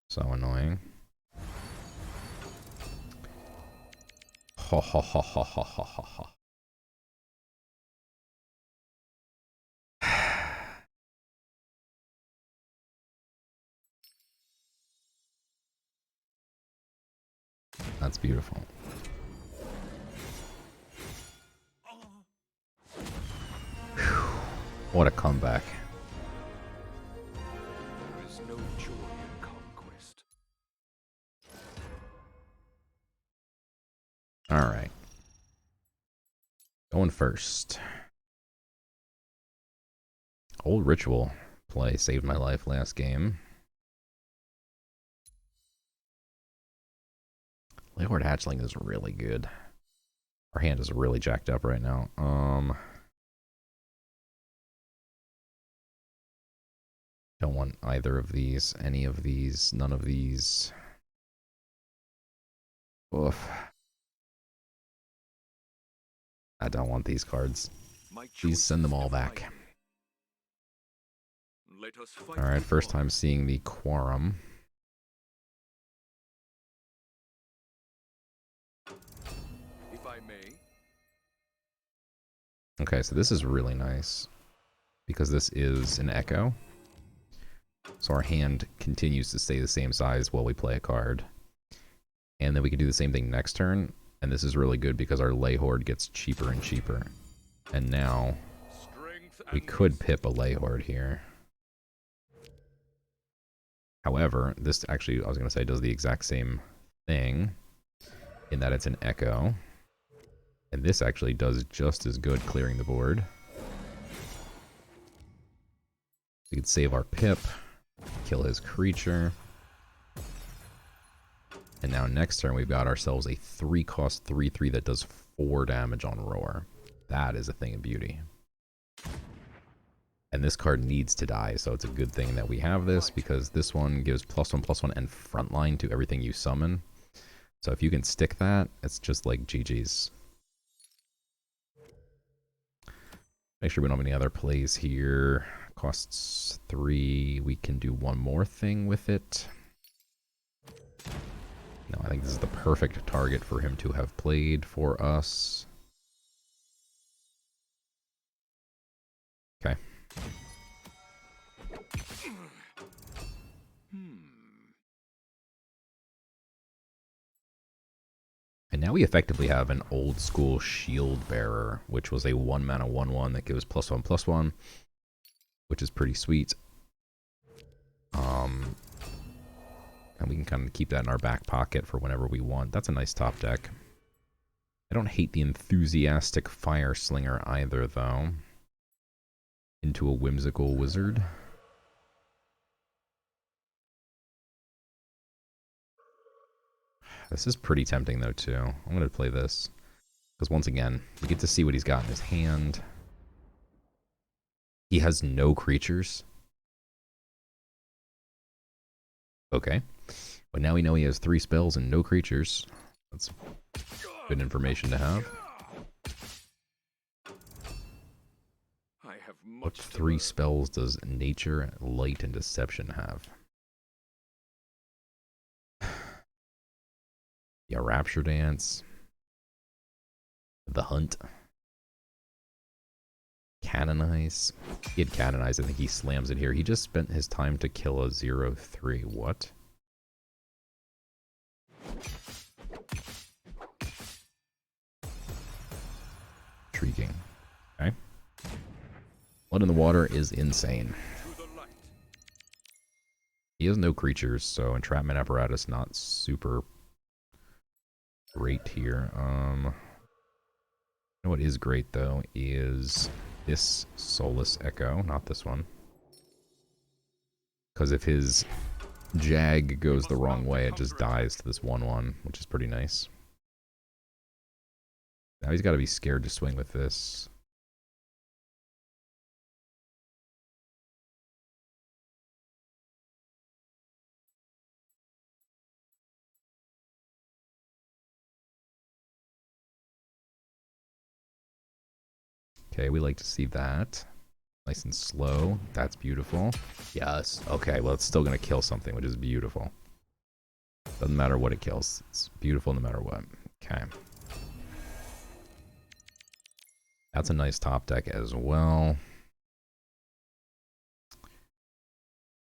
So annoying. Ha ha ha ha ha ha ha ha. That's beautiful. Whew. What a comeback. There is no joy in conquest. All right. Going first. Old ritual play saved my life last game. Leghord Hatchling is really good. Our hand is really jacked up right now. Don't want either of these, any of these, none of these. Oof. I don't want these cards. Please send them all back. Alright, first time seeing the Quorum. If I may. Okay, so this is really nice because this is an Echo. So our hand continues to stay the same size while we play a card. And then we can do the same thing next turn. And this is really good because our Leghord gets cheaper and cheaper. And now we could pip a Leghord here. However, this actually, I was going to say, does the exact same thing in that it's an Echo. And this actually does just as good clearing the board. We could save our pip, kill his creature. And now next turn we've got ourselves a 3-cost 3/3 that does 4 damage on Roar. That is a thing of beauty. And this card needs to die, so it's a good thing that we have this, because this one gives +1/+1 and frontline to everything you summon. So if you can stick that, it's just like GG's. Make sure we don't have any other plays here. Costs 3. We can do one more thing with it. No, I think this is the perfect target for him to have played for us. Okay. And now we effectively have an old school shield bearer, which was a 1 mana 1/1 that gives +1/+1, which is pretty sweet. And we can kind of keep that in our back pocket for whenever we want. That's a nice top deck. I don't hate the enthusiastic fire slinger either, though. Into a whimsical wizard. This is pretty tempting, though, too. I'm going to play this. Because once again, we get to see what he's got in his hand. He has no creatures. Okay. But now we know he has 3 spells and no creatures. That's good information to have. I have What much to 3 learn. spells does Nature, Light, and Deception have? Yeah, Rapture Dance. The Hunt. Canonize. He had Canonize. I think he slams it here. He just spent his time to kill a 0/3. What? Intriguing. Okay. Blood in the Water is insane. To the light. He has no creatures, so Entrapment Apparatus not super great here. You know what is great, though, is this Soulless Echo, not this one. Because if his Jag goes the wrong way, it just dies to this 1/1, which is pretty nice. Now he's got to be scared to swing with this. Okay, we like to see that. Nice and slow. That's beautiful. Yes. Okay, well, it's still going to kill something, which is beautiful. Doesn't matter what it kills. It's beautiful no matter what. Okay. That's a nice top deck as well.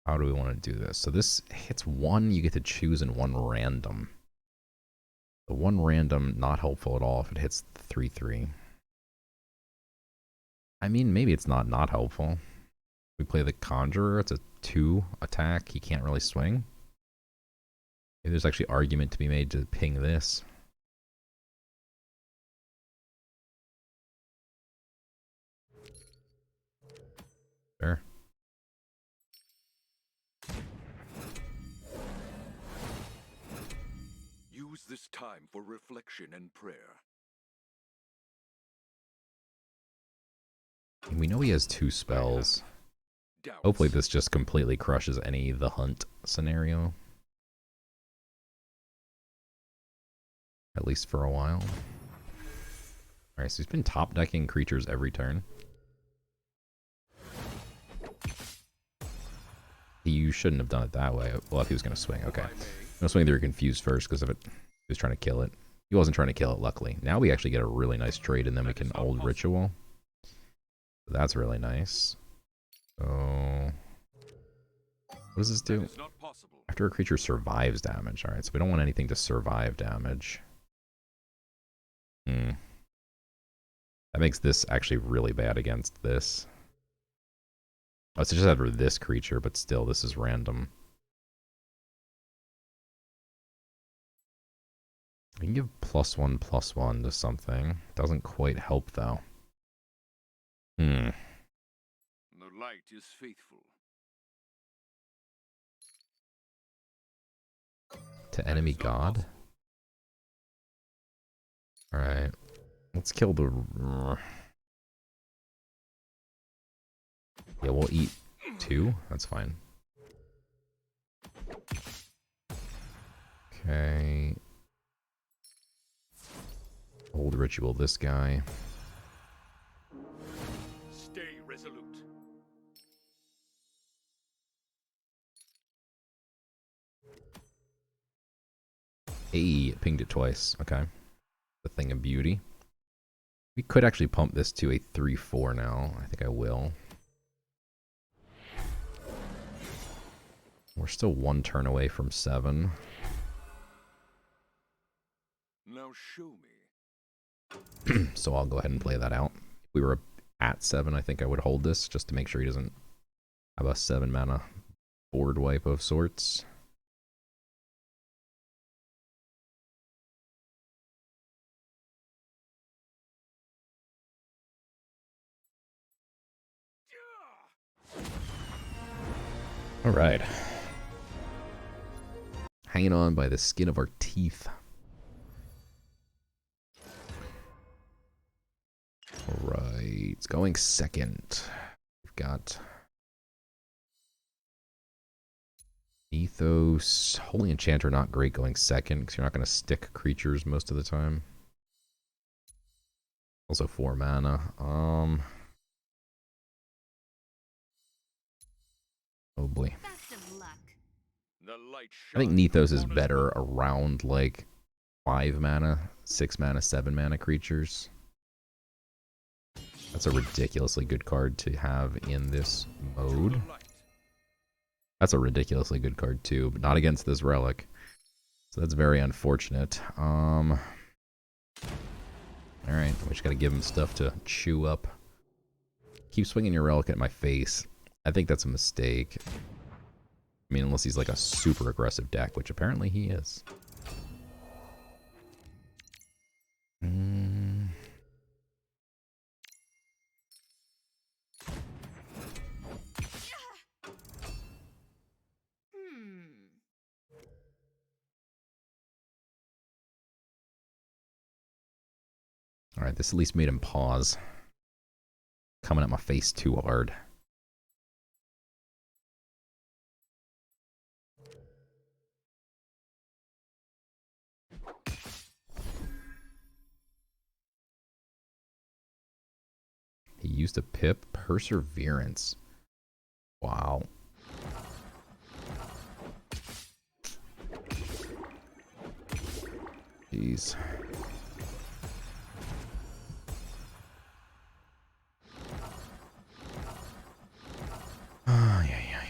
How do we want to do this? So this hits 1, you get to choose, and 1 random. The 1 random, not helpful at all if it hits 3/3. I mean, maybe it's not helpful. We play the Conjurer, it's a 2 attack, he can't really swing. Maybe there's actually argument to be made to ping this. Sure. Use this time for reflection and prayer. And we know he has 2 spells. Doubts. Hopefully this just completely crushes any The Hunt scenario. At least for a while. Alright, so he's been top decking creatures every turn. You shouldn't have done it that way. Well, if he was going to swing, okay. I'm going to swing they were confused first because of it. He was trying to kill it. He wasn't trying to kill it, luckily. Now we actually get a really nice trade, and then we can Old Ritual. So that's really nice. So, what does this do? After a creature survives damage. Alright, so we don't want anything to survive damage. That makes this actually really bad against this. Oh, it's just after this creature, but still, this is random. We can give +1/+1 to something. Doesn't quite help, though. The light is faithful. To enemy god? Alright. Let's kill the... Yeah, we'll eat 2. That's fine. Okay. Old Ritual this guy. Stay resolute. Hey, pinged it twice. Okay. The Thing of Beauty. We could actually pump this to a 3/4 now. I think I will. We're still 1 turn away from 7. Now show me. So I'll go ahead and play that out. If we were at 7, I think I would hold this just to make sure he doesn't have a 7 mana board wipe of sorts. All right. Hanging on by the skin of our teeth. All right. It's going second. We've got Ethos. Holy Enchanter, not great going second because you're not going to stick creatures most of the time. Also 4 mana. Oh boy. Best of luck. The light I think shines Nethos is upon us better all. around like 5 mana, 6 mana, 7 mana creatures. That's a ridiculously good card to have in this To mode. the light. That's a ridiculously good card too, but not against this relic. So that's very unfortunate. Alright, we just gotta give him stuff to chew up. Keep swinging your relic at my face. I think that's a mistake. I mean, unless he's like a super aggressive deck, which apparently he is. Alright, this at least made him pause. Coming at my face too hard. He used a pip. Perseverance. Wow. Jeez. Ay, ay, ay.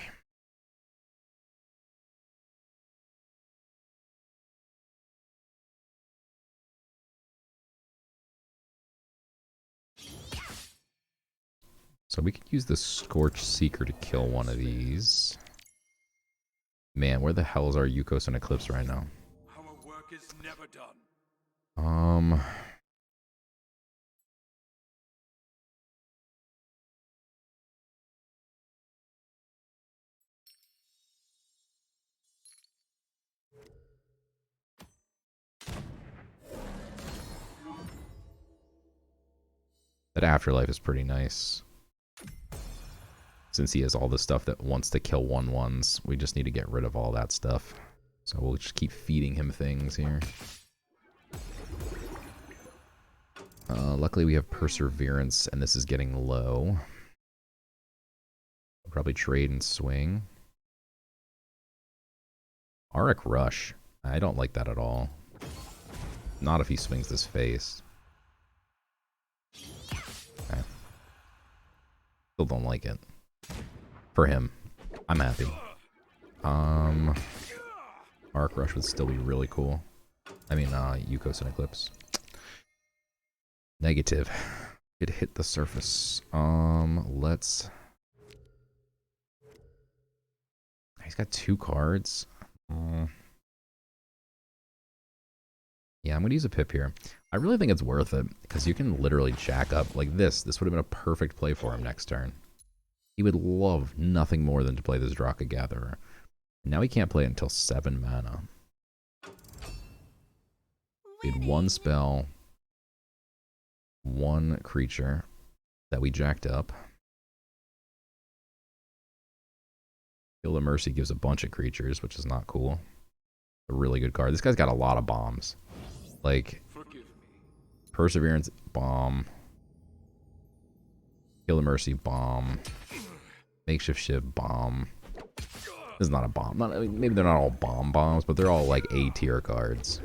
So we could use the Scorch Seeker to kill one of these. Man, where the hell is our Yukos and Eclipse right now? Our work is never done. That Afterlife is pretty nice. Since he has all the stuff that wants to kill 1/1s, we just need to get rid of all that stuff. So we'll just keep feeding him things here. Luckily we have Perseverance, and this is getting low. I'll probably trade and swing. Auric Rush. I don't like that at all. Not if he swings this face. Okay. Still don't like it. For him. I'm happy. Arc Rush would still be really cool. I mean, Yukos and Eclipse. Negative. It hit the surface. Let's... He's got 2 cards. Yeah, I'm going to use a pip here. I really think it's worth it, because you can literally jack up like this. This would have been a perfect play for him next turn. He would love nothing more than to play this Draka Gatherer. Now he can't play it until 7 mana. We had 1 spell, 1 creature that we jacked up. Field of Mercy gives a bunch of creatures, which is not cool. A really good card. This guy's got a lot of bombs. Like, Forgive me. Perseverance, bomb. Field of Mercy, bomb. Makeshift Shiv, bomb. This is not a bomb. I mean, maybe they're not all bombs, but they're all like A tier cards.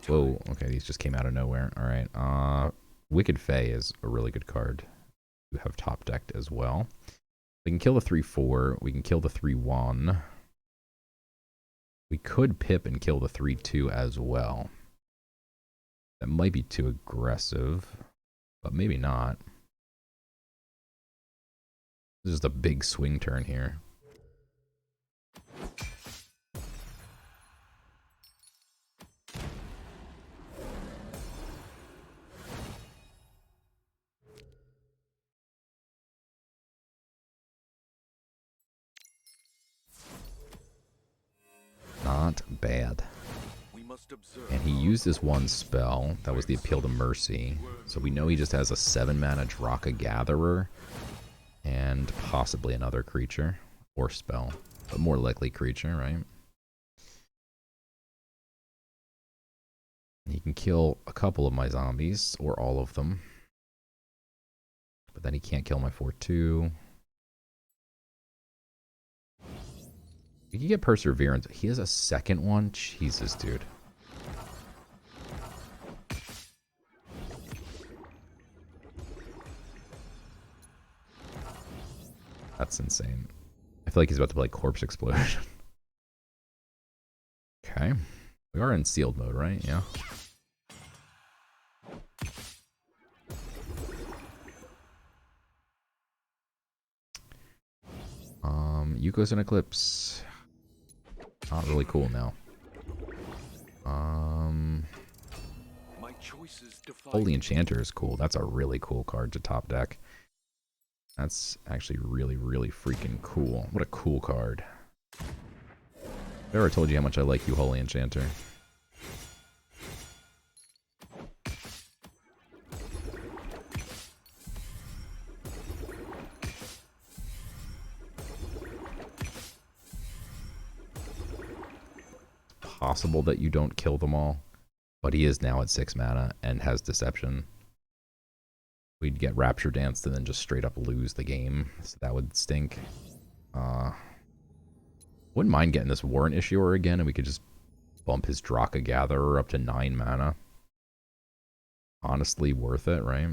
Whoa, okay, these just came out of nowhere. Alright, Wicked Fae is a really good card. You have top decked as well. We can kill the 3/4. We can kill the 3/1. We could pip and kill the 3/2 as well. That might be too aggressive, but maybe not. This is just a big swing turn here. Not bad. And he used this one spell. That was the Appeal to Mercy. So we know he just has a 7-mana Draka Gatherer. And possibly another creature. Or spell. But more likely creature, right? He can kill a couple of my zombies. Or all of them. But then he can't kill my 4/2. You can get Perseverance. He has a second one? Jesus, dude. That's insane. I feel like he's about to play Corpse Explosion. Okay. We are in sealed mode, right? Yeah. Yuko's an Eclipse. Not really cool now. Holy Enchanter is cool. That's a really cool card to top deck. That's actually really, really freaking cool. What a cool card. I've ever told you how much I like you, Holy Enchanter. Possible that you don't kill them all, but he is now at 6 mana and has Deception. We'd get Rapture Danced and then just straight up lose the game, so that would stink. Wouldn't mind getting this Warrant Issuer again, and we could just bump his Draka Gatherer up to 9 mana. Honestly, worth it, right?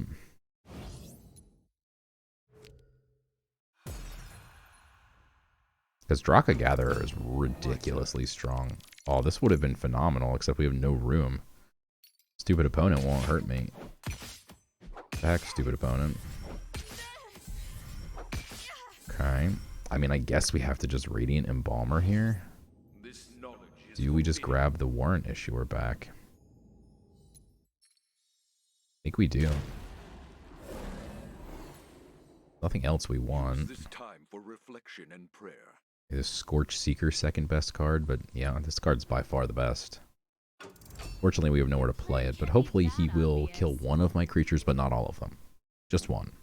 Because Draka Gatherer is ridiculously strong. Oh, this would have been phenomenal, except we have no room. Stupid opponent won't hurt me. Heck, stupid opponent. Okay. I mean, I guess we have to just Radiant Embalmer here. Do we just grab the Warrant Issuer back? I think we do. Nothing else we want. This time for reflection and prayer. This Scorch Seeker, second best card, but yeah, this card's by far the best. Fortunately, we have nowhere to play it, but hopefully he will kill one of my creatures, but not all of them. Just one.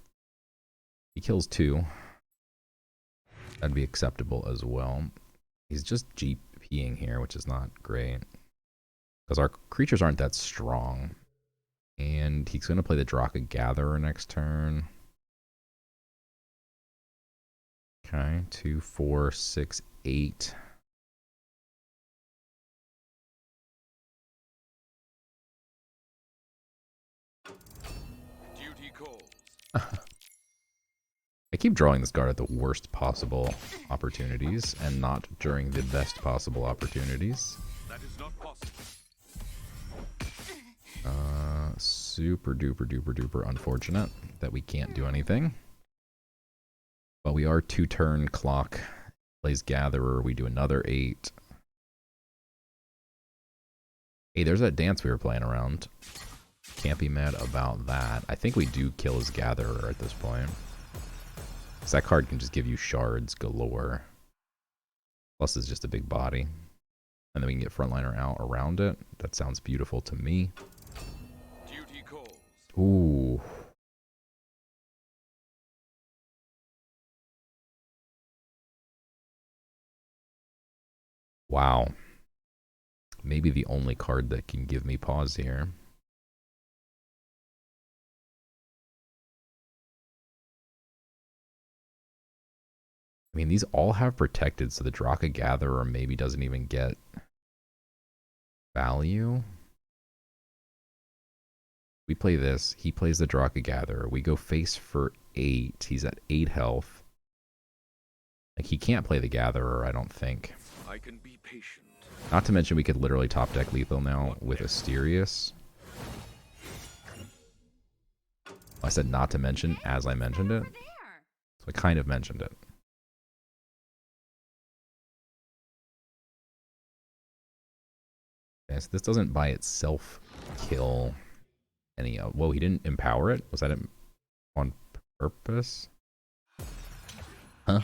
He kills 2. That'd be acceptable as well. He's just GPing here, which is not great. Because our creatures aren't that strong. And he's going to play the Draka Gatherer next turn. Okay, 2, 4, 6, 8. Duty calls. I keep drawing this card at the worst possible opportunities and not during the best possible opportunities. That is not possible. Super duper duper duper unfortunate that we can't do anything. But we are 2-turn clock. Plays Gatherer. We do another 8. Hey, there's that dance we were playing around. Can't be mad about that. I think we do kill his Gatherer at this point. Because that card can just give you shards galore. Plus it's just a big body. And then we can get Frontliner out around it. That sounds beautiful to me. Duty calls. Ooh. Wow. Maybe the only card that can give me pause here. I mean, these all have protected, so the Draka Gatherer maybe doesn't even get value. We play this. He plays the Draka Gatherer. We go face for 8. He's at 8 health. Like, he can't play the Gatherer, I don't think. I can be patient. Not to mention we could literally top deck lethal now with Asterius. I said not to mention as I mentioned it. Over there. So I kind of mentioned it. Okay, so this doesn't by itself kill any... whoa, he didn't empower it? Was that on purpose? Huh?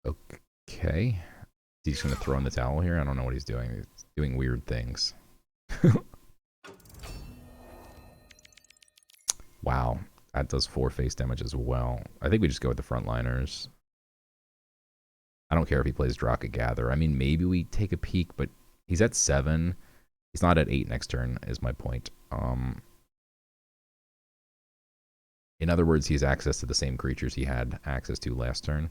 Okay. He's just going to throw in the towel here? I don't know what he's doing. He's doing weird things. Wow. That does 4 face damage as well. I think we just go with the frontliners. I don't care if he plays Draka Gather. I mean, maybe we take a peek, but he's at 7. He's not at 8 next turn, is my point. In other words, he has access to the same creatures he had access to last turn.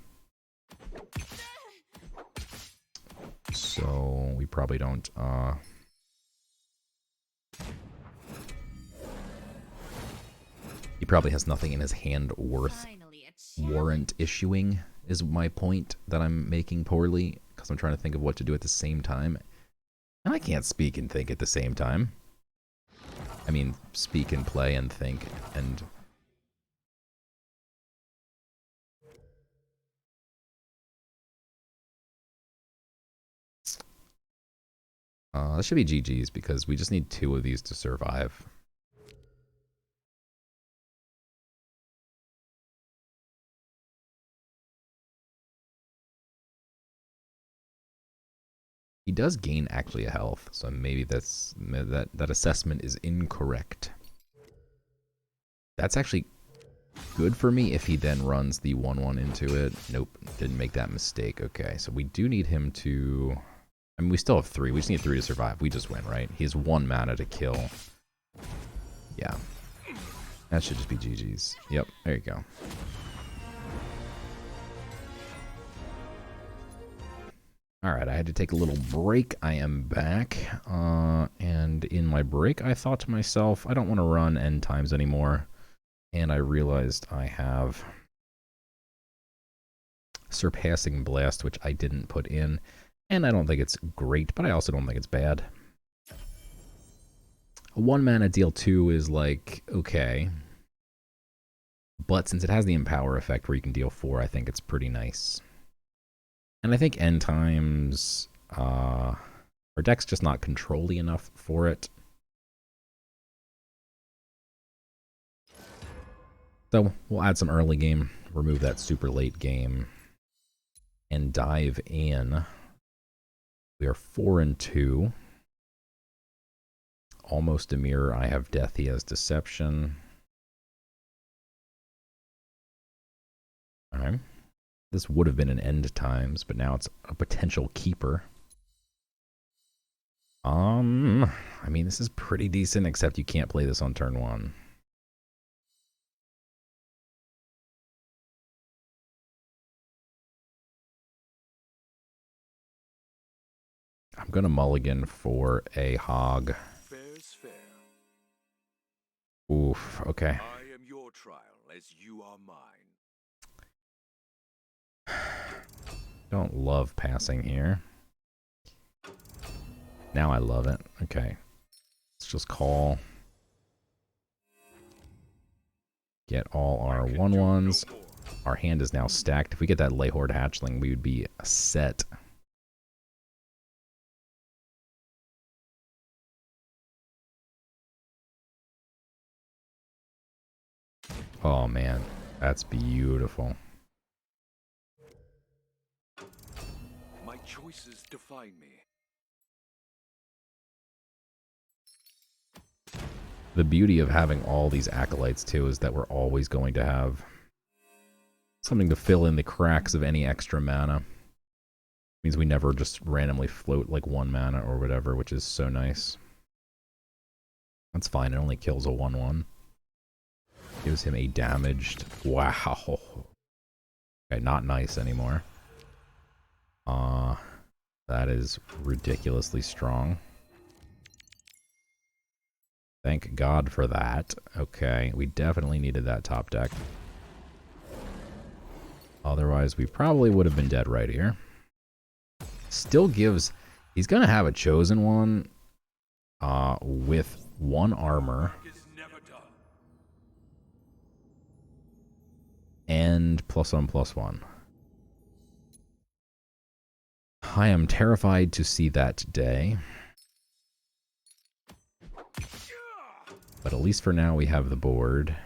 So we probably don't... He probably has nothing in his hand worth warrant issuing, is my point that I'm making poorly, because I'm trying to think of what to do at the same time. And I can't speak and think at the same time. I mean, speak and play and think and... that should be GG's because we just need 2 of these to survive. He does gain actually a health, so maybe that assessment is incorrect. That's actually good for me if he then runs the 1/1 into it. Nope, didn't make that mistake. Okay, so we do need him to... I mean, we still have 3. We just need 3 to survive. We just win, right? He has 1 mana to kill. Yeah. That should just be GG's. Yep, there you go. Alright, I had to take a little break. I am back. And in my break, I thought to myself, I don't want to run end times anymore. And I realized I have Surpassing Blast, which I didn't put in. And I don't think it's great, but I also don't think it's bad. A 1 mana deal 2 is like, okay. But since it has the Empower effect where you can deal 4, I think it's pretty nice. And I think end times, our deck's just not control-y enough for it. So we'll add some early game, remove that super late game, and dive in. We are 4-2. Almost a mirror. I have Death, he has Deception. Alright. This would have been an end times, but now it's a potential keeper. I mean, this is pretty decent, except you can't play this on turn 1. I'm going to mulligan for a hog. Fair's fair. Oof, okay. I am your trial as you are mine. Don't love passing here. Now I love it. Okay. Let's just call. Get all our 1/1s. Our hand is now stacked. If we get that Leyhorde Hatchling, we would be set. Oh man, that's beautiful. My choices define me. The beauty of having all these acolytes too is that we're always going to have something to fill in the cracks of any extra mana. Means we never just randomly float like 1 mana or whatever, which is so nice. That's fine, it only kills a 1/1. Gives him a damaged... Wow. Okay, not nice anymore. That is ridiculously strong. Thank God for that. Okay, we definitely needed that top deck. Otherwise, we probably would have been dead right here. Still gives... He's going to have a chosen one with 1 armor. And +1/+1. I am terrified to see that day. But at least for now we have the board.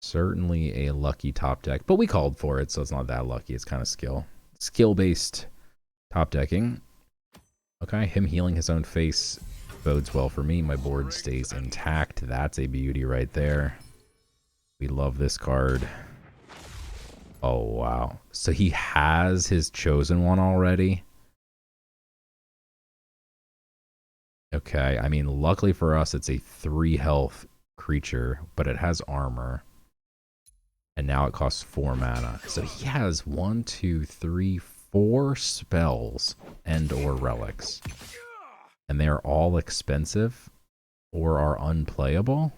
Certainly a lucky top deck. But we called for it, so it's not that lucky. It's kind of skill. Skill-based top decking. Okay, him healing his own face bodes well for me. My board stays intact. That's a beauty right there. We love this card. Oh, wow. So he has his chosen one already? Okay, I mean, luckily for us, it's a 3 health creature, but it has armor. And now it costs 4 mana. So he has 1, 2, 3, 4 spells and or relics. And they are all expensive or are unplayable.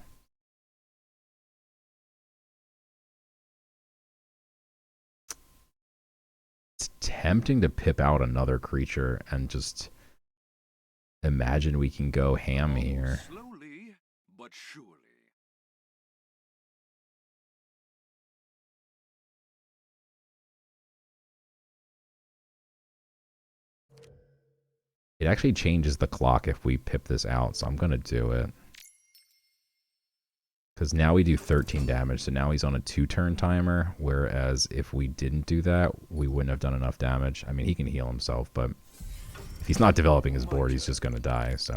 It's tempting to pip out another creature and just imagine we can go ham here. Slowly but surely. It actually changes the clock if we pip this out, so I'm going to do it. Because now we do 13 damage, so now he's on a 2-turn timer, whereas if we didn't do that, we wouldn't have done enough damage. I mean, he can heal himself, but if he's not developing his board, he's just going to die, so...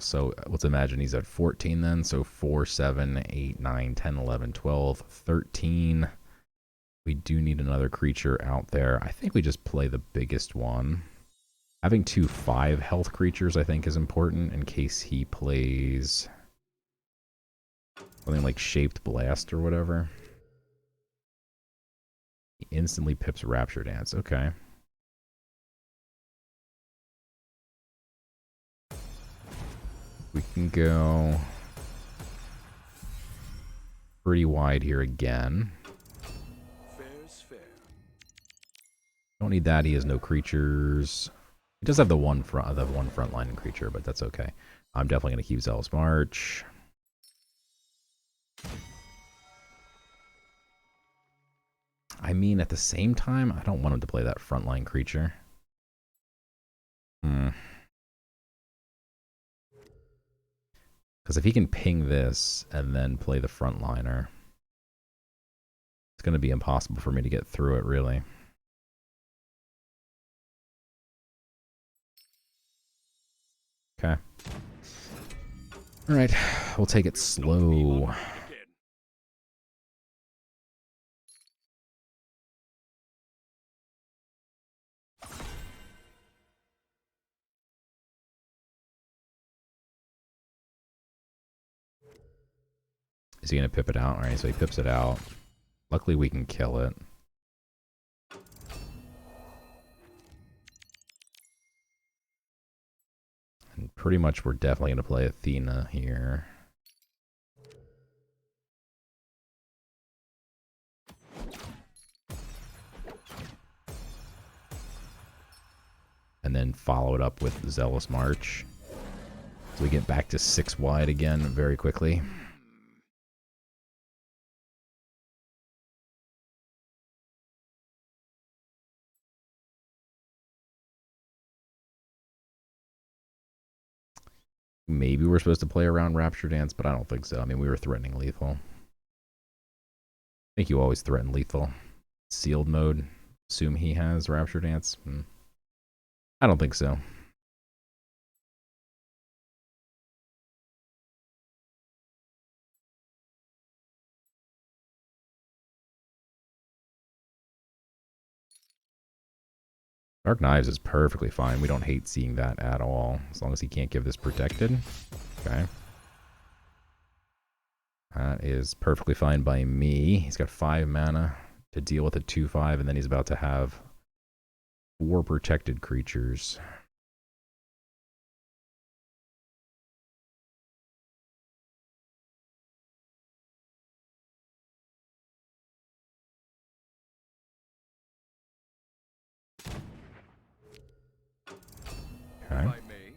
So let's imagine he's at 14 then. So 4, 7, 8, 9, 10, 11, 12, 13. We do need another creature out there. I think we just play the biggest one. Having 2 5 health creatures, I think, is important in case he plays something like Shaped Blast or whatever. He instantly pips Rapture Dance. Okay. We can go pretty wide here again. Fair's fair. Don't need that. He has no creatures. He does have the one frontline creature, but that's okay. I'm definitely going to keep Zealous March. I mean, at the same time, I don't want him to play that frontline creature. Because if he can ping this and then play the frontliner, it's going to be impossible for me to get through it, really. Okay. Alright, we'll take it slow. Is he going to pip it out? Alright, so he pips it out. Luckily, we can kill it. And pretty much we're definitely going to play Athena here. And then follow it up with Zealous March. So we get back to 6 wide again very quickly. Maybe we're supposed to play around Rapture Dance, but I don't think so. I mean, we were threatening lethal. I think you always threaten lethal. Sealed mode. Assume he has Rapture Dance. I don't think so. Dark Knives is perfectly fine. We don't hate seeing that at all. As long as he can't give this protected. Okay. That is perfectly fine by me. He's got 5 mana to deal with a 2/5, and then he's about to have 4 protected creatures. If Okay. I may.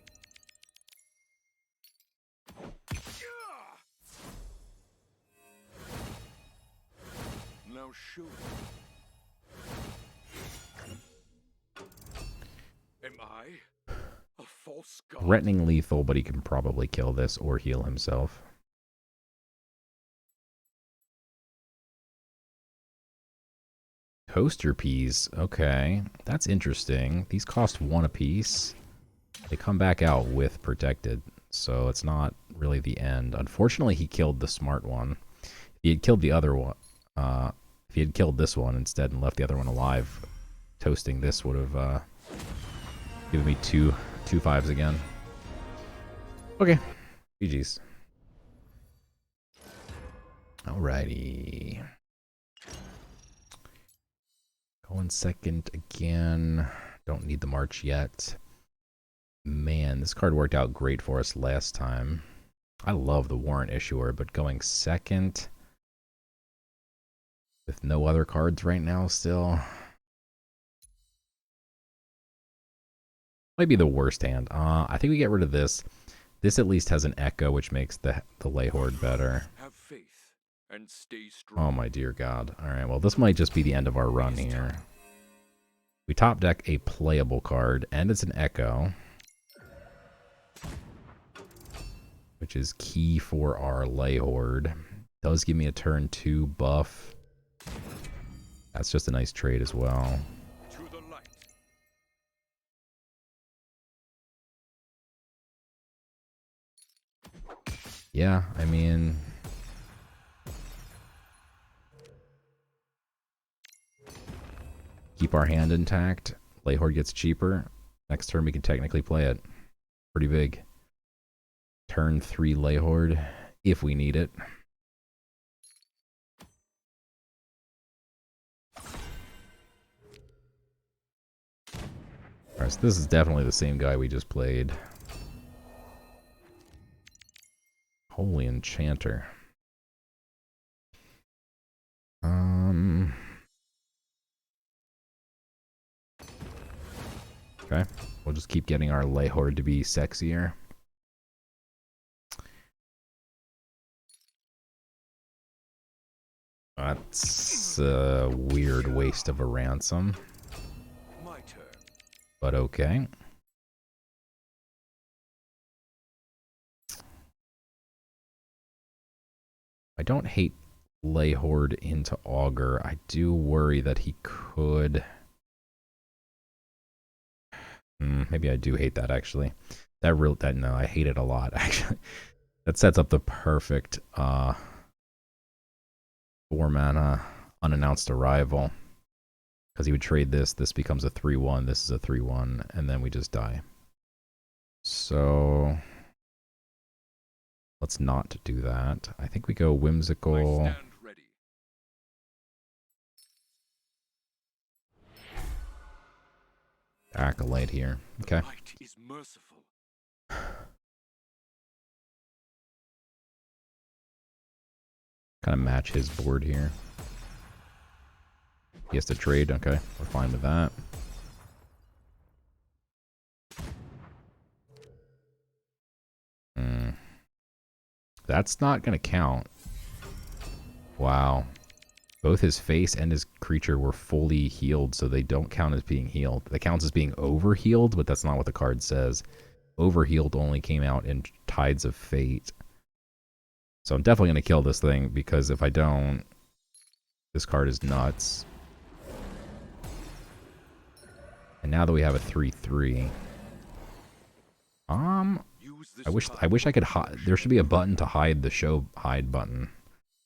Now show me. Am I a false god? Threatening lethal, but he can probably kill this or heal himself. Toaster peas. Okay. That's interesting. These cost 1 apiece. They come back out with protected, so it's not really the end. Unfortunately, he killed the smart one. If he had killed the other one, if he had killed this one instead and left the other one alive, toasting this would have given me two 5s again. Okay. GG's. Alrighty. Going second again. Don't need the march yet. Man, this card worked out great for us last time. I love the Warrant Issuer, but going second with no other cards right now still might be the worst hand. I think we get rid of this. This at least has an echo, which makes the Lay Horde better. Have faith and stay Oh strong. my dear god. Alright, well this might just be the end of our run here. We top deck a playable card, and it's an echo, which is key for our Lay Horde. Does give me a turn 2 buff. That's just a nice trade as well. To the light. Yeah, I mean, keep our hand intact. Lay Horde gets cheaper. Next turn we can technically play it. Pretty big. Turn 3 Lay Horde if we need it. Alright, so this is definitely the same guy we just played. Holy Enchanter. Okay, we'll just keep getting our Lay Horde to be sexier. That's a weird waste of a ransom, My turn. but okay. I don't hate Lay Horde into Augur. I do worry that he could... maybe I do hate that, actually. No, I hate it a lot, actually. That sets up the perfect 4-mana unannounced arrival. Because he would trade this. This becomes a 3-1. This is a 3-1. And then we just die. So... let's not do that. I think we go I Whimsical... stand ready. Acolyte here. Okay. Light is merciful. Kind of match his board here. He has to trade. Okay, we're fine with that. That's not going to count. Wow. Both his face and his creature were fully healed, so they don't count as being healed. That counts as being overhealed, but that's not what the card says. Overhealed only came out in Tides of Fate. So I'm definitely going to kill this thing, because if I don't, this card is nuts. And now that we have a 3/3, Use this I wish I could hide. There should be a button to hide the show hide button.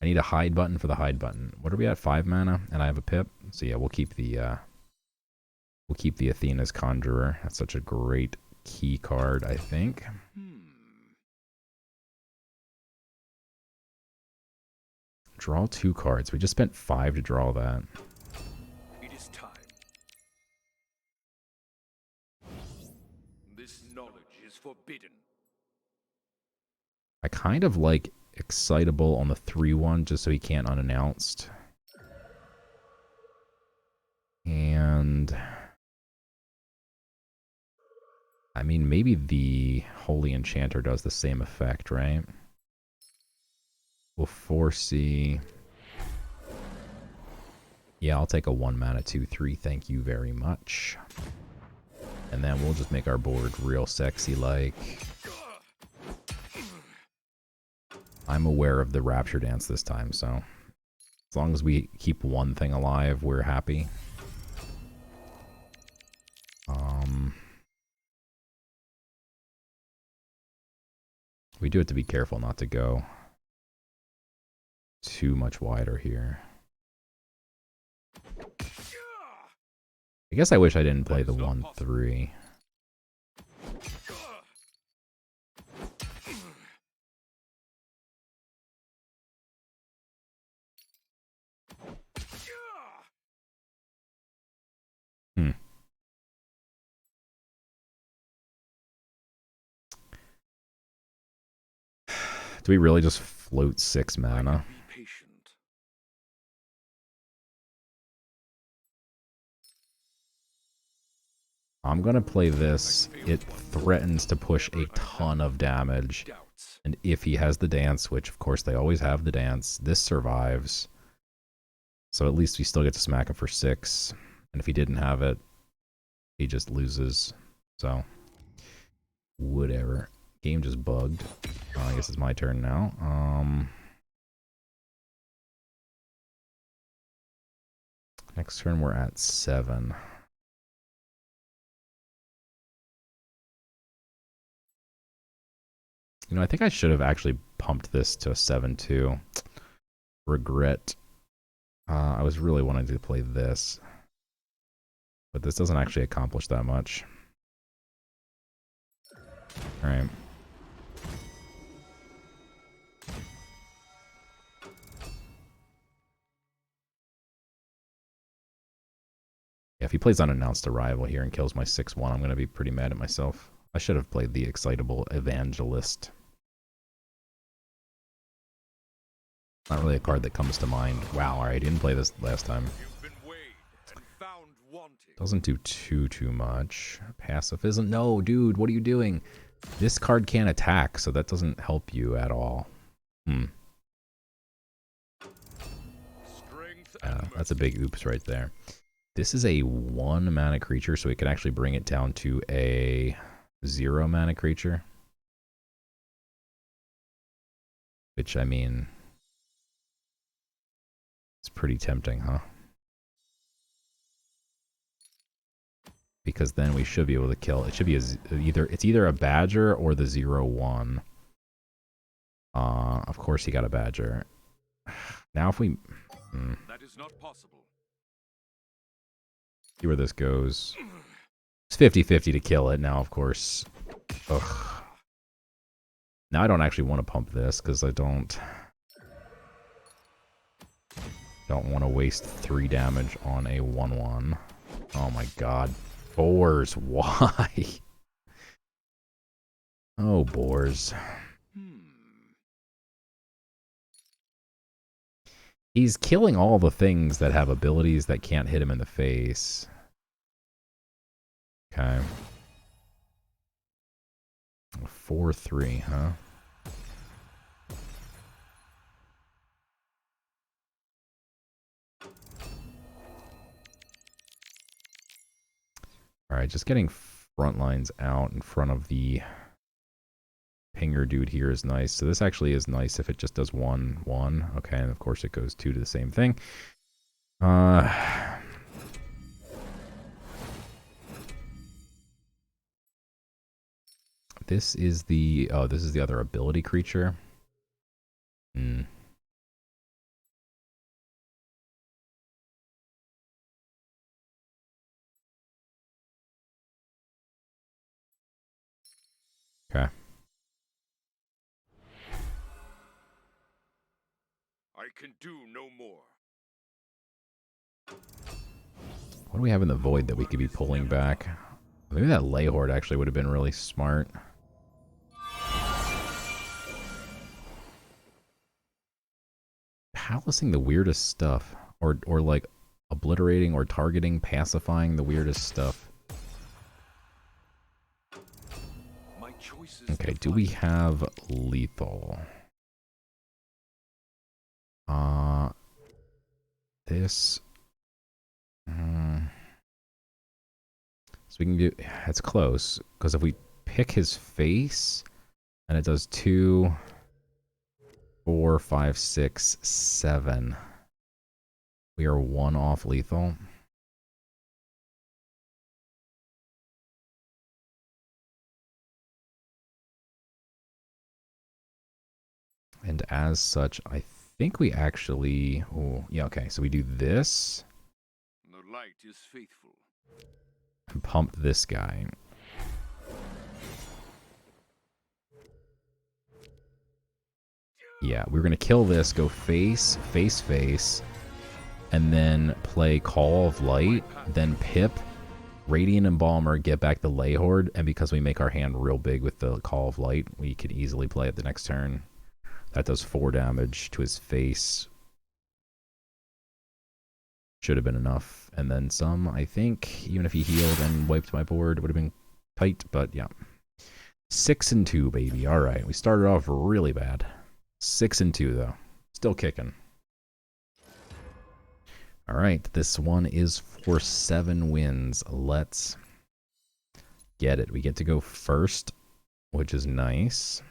I need a hide button for the hide button. What are we at? 5 mana, and I have a pip. So yeah, we'll keep the Athena's Conjurer. That's such a great key card, I think. Draw 2 cards. We just spent 5 to draw that. It is time. This knowledge is forbidden. I kind of like Excitable on the 3-1 just so he can't unannounced. And I mean, maybe the Holy Enchanter does the same effect, right? We'll 4C. Yeah, I'll take a 1 mana 2/3. Thank you very much. And then we'll just make our board real sexy like. I'm aware of the Rapture Dance this time, so as long as we keep one thing alive, we're happy. We do have to be careful not to go too much wider here. I guess I wish I didn't play the 1/3. Do we really just float 6 mana? I'm gonna play this. It threatens to push a ton of damage. And if he has the dance, which of course they always have the dance, this survives. So at least we still get to smack him for 6. And if he didn't have it, he just loses. So, whatever. Game just bugged. I guess it's my turn now. Next turn we're at 7. You know, I think I should have actually pumped this to a 7-2. Regret. I was really wanting to play this. But this doesn't actually accomplish that much. Alright. Yeah, if he plays Unannounced Arrival here and kills my 6-1, I'm going to be pretty mad at myself. I should have played the Excitable Evangelist. Not really a card that comes to mind. Wow, alright, didn't play this last time. Doesn't do too much. Pacifism? No, dude, what are you doing? This card can't attack, so that doesn't help you at all. That's a big oops right there. This is a 1 mana creature, so we can actually bring it down to a 0 mana creature. Which, I mean, it's pretty tempting, huh? Because then we should be able to kill. It should be either a Badger or the 0/1. Of course he got a Badger. Now if we That is not possible. See where this goes. It's 50-50 to kill it now, of course. Ugh. Now I don't actually want to pump this because I don't want to waste 3 damage on a 1/1. Oh my god. Boars, why? Oh, boars. He's killing all the things that have abilities that can't hit him in the face. Okay. 4/3, huh? Alright, just getting front lines out in front of the pinger dude here is nice. So this actually is nice if it just does 1/1. Okay, and of course it goes 2 to the same thing. This is the other ability creature. Okay. I can do no more. What do we have in the void that we could be pulling back? Maybe that lay horde actually would have been really smart. Palacing the weirdest stuff. Or like obliterating or targeting, pacifying the weirdest stuff. My choice is Okay, do we have lethal? This. So we can do. It's close because if we pick his face, and it does 2, 4, 5, 6, 7. We are 1 off lethal. And as such, I think we actually... Oh, yeah, okay. So we do this. The light is faithful. And pump this guy. Yeah, we're going to kill this, go face, face, face, and then play Call of Light, then Pip, Radiant Embalmer, get back the Lay Horde, and because we make our hand real big with the Call of Light, we could easily play it the next turn. That does 4 damage to his face. Should have been enough. And then some, I think, even if he healed and wiped my board, it would have been tight, but yeah. 6 and 2, baby. All right, we started off really bad. 6 and 2, though. Still kicking. All right, this one is for 7 wins. Let's get it. We get to go first, which is nice.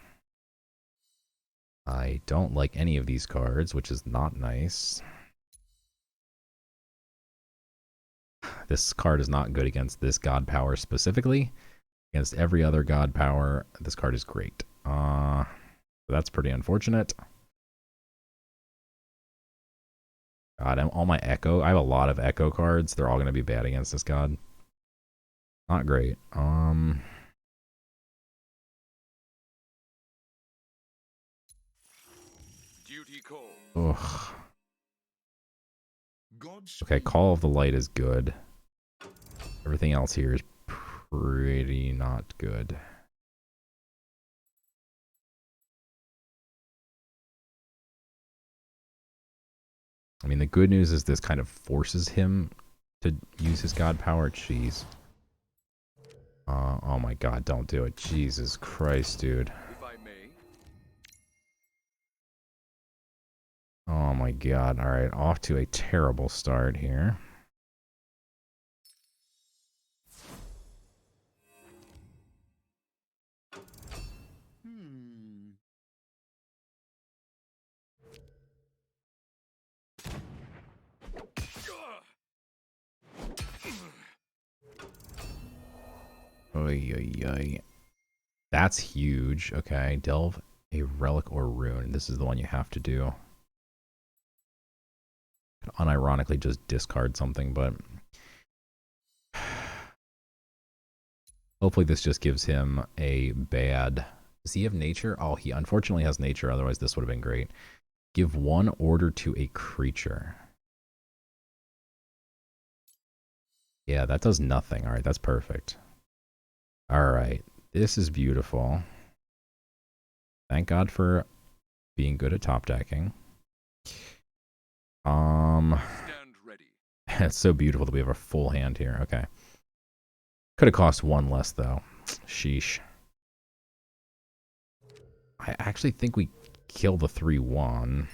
I don't like any of these cards, which is not nice. This card is not good against this god power specifically. Against every other god power, this card is great. That's pretty unfortunate. God, all my Echo. I have a lot of Echo cards. They're all going to be bad against this god. Not great. Duty call. Ugh. Gods Okay, Call of the Light is good. Everything else here is pretty not good. I mean, the good news is this kind of forces him to use his god power. Jeez. Oh my god, don't do it. Jesus Christ, dude. If I may. Oh my god. Alright, off to a terrible start here. Oy, oy, oy. That's huge. Okay, delve a relic or rune. This is the one you have to do. Unironically just discard something, but hopefully this just gives him a bad... Does he have nature? Oh, he unfortunately has nature, otherwise this would have been great. Give 1 order to a creature. Yeah, that does nothing. Alright, that's perfect. Alright, this is beautiful. Thank God for being good at top decking. Stand ready. It's so beautiful that we have a full hand here. Okay. Could have cost 1 less, though. Sheesh. I actually think we kill the 3-1.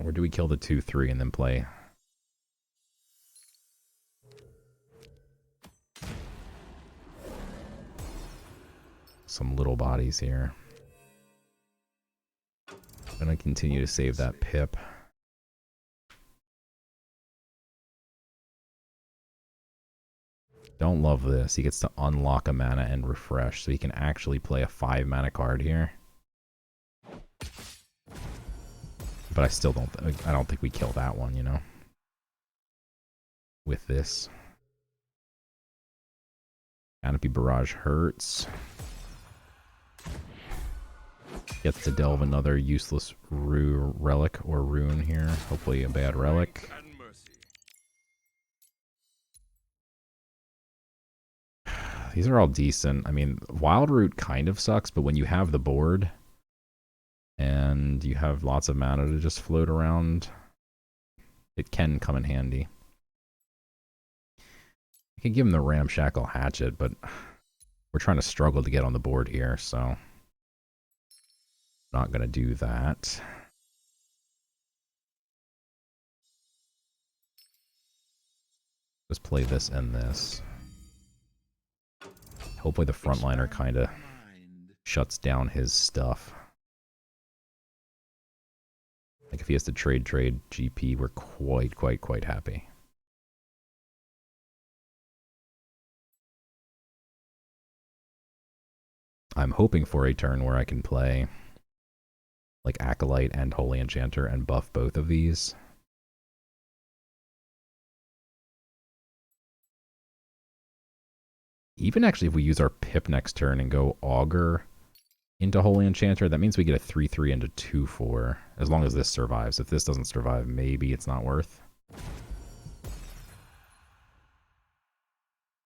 Or do we kill the 2-3 and then play? Some little bodies here. I'm gonna continue to save that Pip. Don't love this. He gets to unlock a mana and refresh, so he can actually play a 5 mana card here. But I still don't. I don't think we kill that one, you know. With this, Canopy Barrage hurts. Gets to delve another useless relic or rune here. Hopefully a bad relic. And mercy. These are all decent. I mean, Wild Root kind of sucks, but when you have the board and you have lots of mana to just float around, it can come in handy. I could give him the Ramshackle Hatchet, but we're trying to struggle to get on the board here, so not going to do that. Just play this and this. Hopefully the frontliner kind of shuts down his stuff. Like if he has to trade GP, we're quite happy. I'm hoping for a turn where I can play like Acolyte and Holy Enchanter and buff both of these. Even actually if we use our Pip next turn and go Augur into Holy Enchanter, that means we get a 3-3 into 2-4, as long as this survives. If this doesn't survive, maybe it's not worth.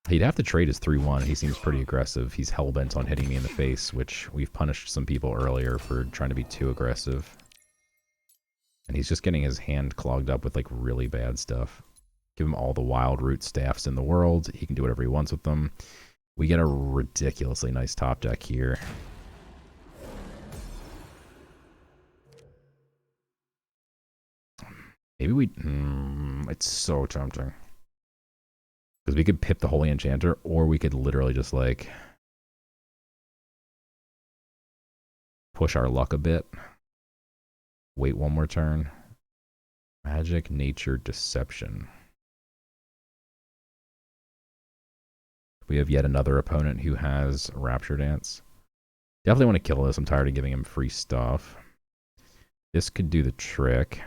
He'd have to trade his 3-1. He seems pretty aggressive. He's hell-bent on hitting me in the face, which we've punished some people earlier for trying to be too aggressive. And he's just getting his hand clogged up with like really bad stuff. Give him all the Wild Root staffs in the world. He can do whatever he wants with them. We get a ridiculously nice top deck here. Maybe we... it's so tempting. Because we could pip the Holy Enchanter, or we could literally just, like, push our luck a bit. Wait one more turn. Magic, Nature, Deception. We have yet another opponent who has Rapture Dance. Definitely want to kill this. I'm tired of giving him free stuff. This could do the trick.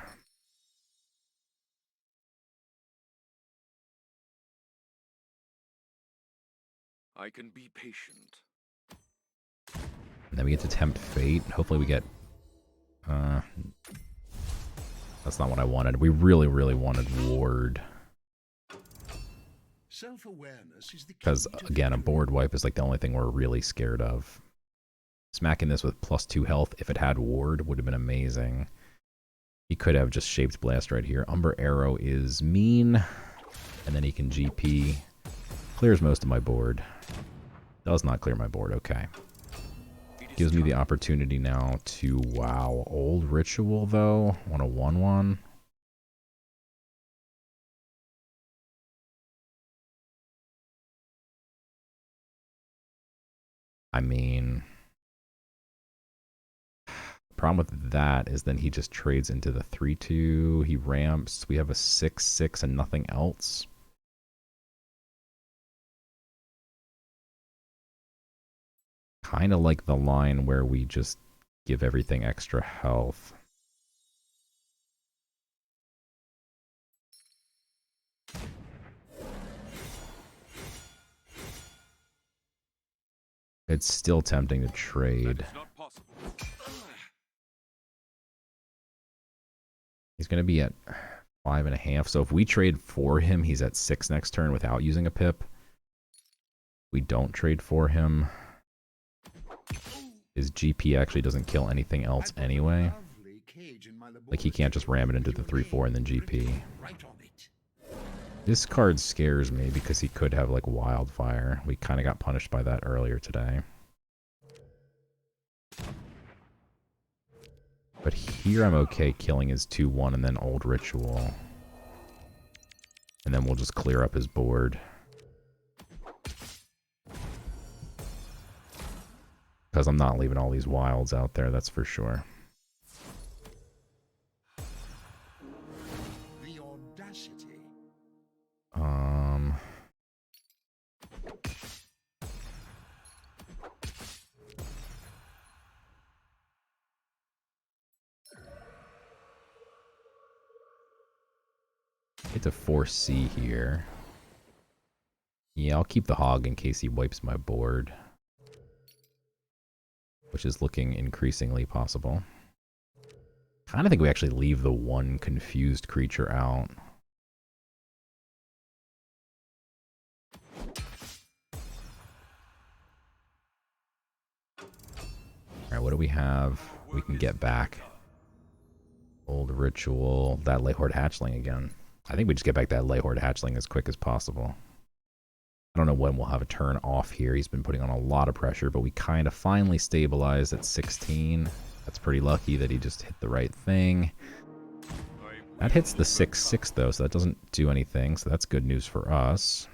I can be patient. And then we get to Tempt Fate. Hopefully we get... that's not what I wanted. We really wanted Ward. Because, again, a board wipe is like the only thing we're really scared of. Smacking this with +2 health, if it had Ward, would have been amazing. He could have just Shaped Blast right here. Umber Arrow is mean. And then he can GP. Clears most of my board. Does not clear my board, okay. Gives me the opportunity now to, wow, Old Ritual, though, on a 1-1. I mean, the problem with that is then he just trades into the 3-2. He ramps. We have a 6-6 and nothing else. Kind of like the line where we just give everything extra health. It's still tempting to trade. He's going to be at 5.5. So if we trade for him, he's at 6 next turn without using a pip. We don't trade for him. His GP actually doesn't kill anything else anyway. Like, he can't just ram it into the 3-4 and then GP. This card scares me because he could have, like, Wildfire. We kind of got punished by that earlier today. But here I'm okay killing his 2-1 and then Old Ritual. And then we'll just clear up his board. Because I'm not leaving all these wilds out there, that's for sure. The audacity. It's a 4C here. Yeah, I'll keep the hog in case he wipes my board. Which is looking increasingly possible. Kind of think we actually leave the one confused creature out. Alright, what do we have? We can get back. Old ritual. That Leyhorde hatchling again. I think we just get back that Leyhorde hatchling as quick as possible. I don't know when we'll have a turn off here. He's been putting on a lot of pressure, but we kind of finally stabilized at 16. That's pretty lucky that he just hit the right thing. That hits the 6-6 though, so that doesn't do anything, so that's good news for us.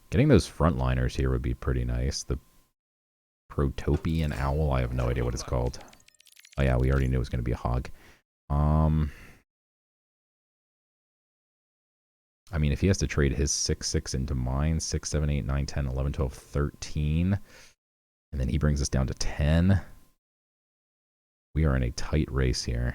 Getting those frontliners here would be pretty nice. The Protopian Owl, I have no idea what it's called. Oh yeah, we already knew it was going to be a hog. I mean, if he has to trade his 6-6 into mine, 6, 7, 8, 9, 10, 11, 12, 13, and then he brings us down to 10, we are in a tight race here.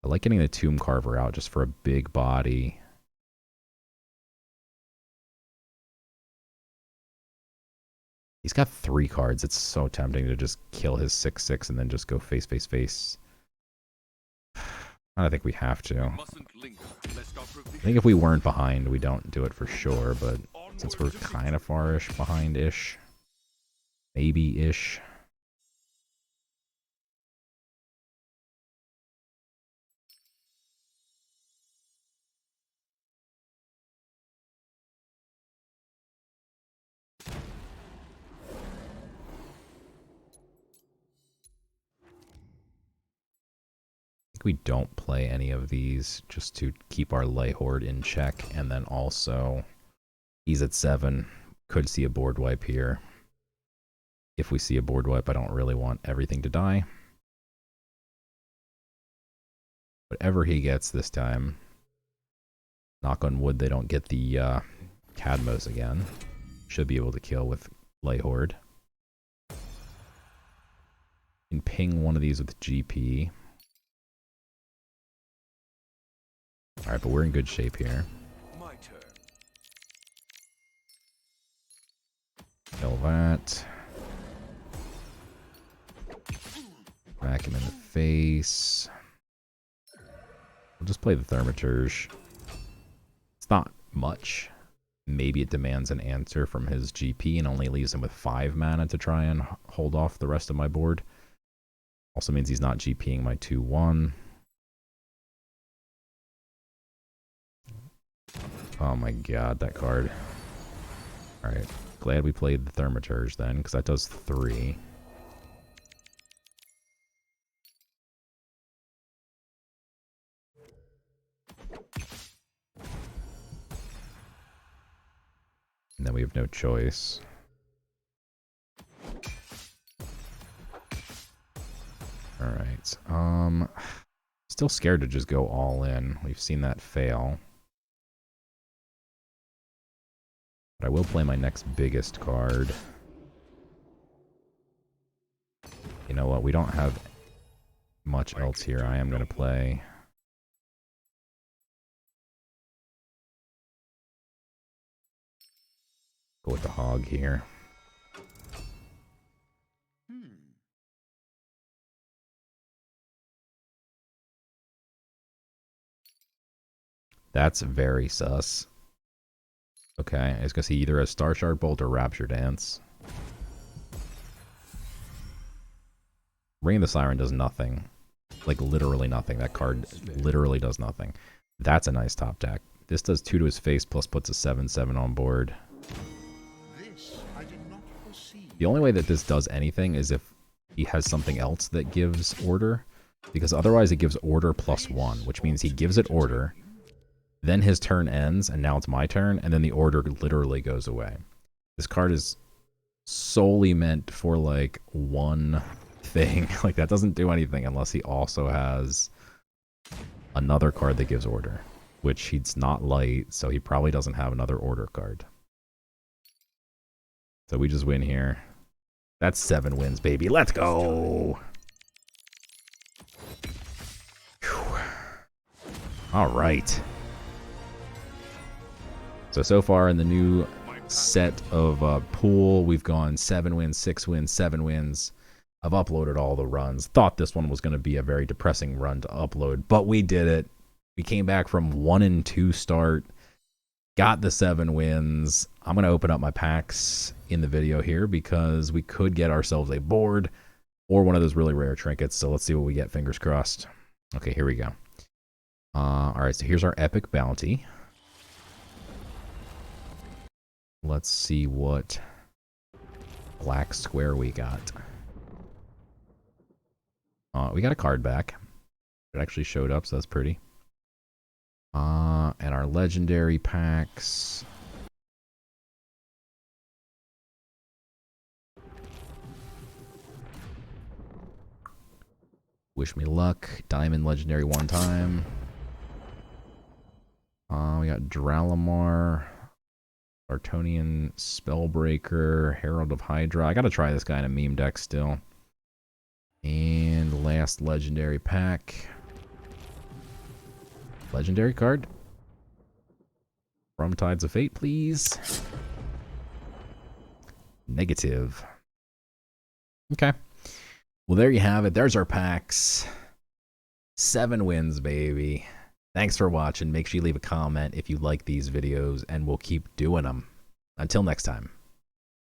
I like getting the Tomb Carver out just for a big body. He's got 3 cards. It's so tempting to just kill his 6-6 and then just go face, face, face. I don't think we have to. I think if we weren't behind, we don't do it for sure, but since we're kind of far-ish behind-ish, maybe-ish. We don't play any of these just to keep our Leyhorde in check, and then also he's at 7. Could see a board wipe here. If we see a board wipe, I don't really want everything to die. Whatever he gets this time, knock on wood they don't get the Cadmos again. Should be able to kill with Leyhorde. Can ping one of these with GP. Alright, but we're in good shape here. My turn. Kill that. Smack him in the face. We'll just play the Thaumaturge. It's not much. Maybe it demands an answer from his GP and only leaves him with 5 mana to try and hold off the rest of my board. Also means he's not GPing my 2-1. Oh my god, that card. Alright, glad we played the Thaumaturge then, because that does 3. And then we have no choice. Alright, still scared to just go all in. We've seen that fail. But I will play my next biggest card. You know what? We don't have much else here. I am going to play... Go with the hog here. That's very sus. Okay, it's because he either has Star Shard Bolt or Rapture Dance. Ring of the Siren does nothing. Like, literally nothing. That card literally does nothing. That's a nice top deck. This does 2 to his face, plus puts a 7/7 on board. The only way that this does anything is if he has something else that gives order. Because otherwise it gives order +1, which means he gives it order. Then his turn ends, and now it's my turn, and then the order literally goes away. This card is solely meant for, like, one thing. Like, that doesn't do anything unless he also has another card that gives order. Which he's not light, so he probably doesn't have another order card. So we just win here. That's 7 wins, baby. Let's go! Alright. So far in the new set of pool, we've gone 7 wins, 6 wins, 7 wins. I've uploaded all the runs. Thought this one was going to be a very depressing run to upload, but we did it. We came back from 1-2 start, Got the 7 wins. I'm going to open up my packs in the video here because we could get ourselves a board or one of those really rare trinkets. So let's see what we get. Fingers crossed. Okay, here we go. All right, so here's our epic bounty. Let's see what black square we got. We got a card back. It actually showed up, so that's pretty. And our legendary packs. Wish me luck. Diamond legendary 1 time. We got Dralamar, Artonian Spellbreaker, Herald of Hydra. I gotta try this guy in a meme deck still. And last legendary pack. Legendary card. From Tides of Fate, please. Negative. Okay. Well, there you have it. There's our packs. 7 wins, baby. Thanks for watching. Make sure you leave a comment if you like these videos, and we'll keep doing them. Until next time.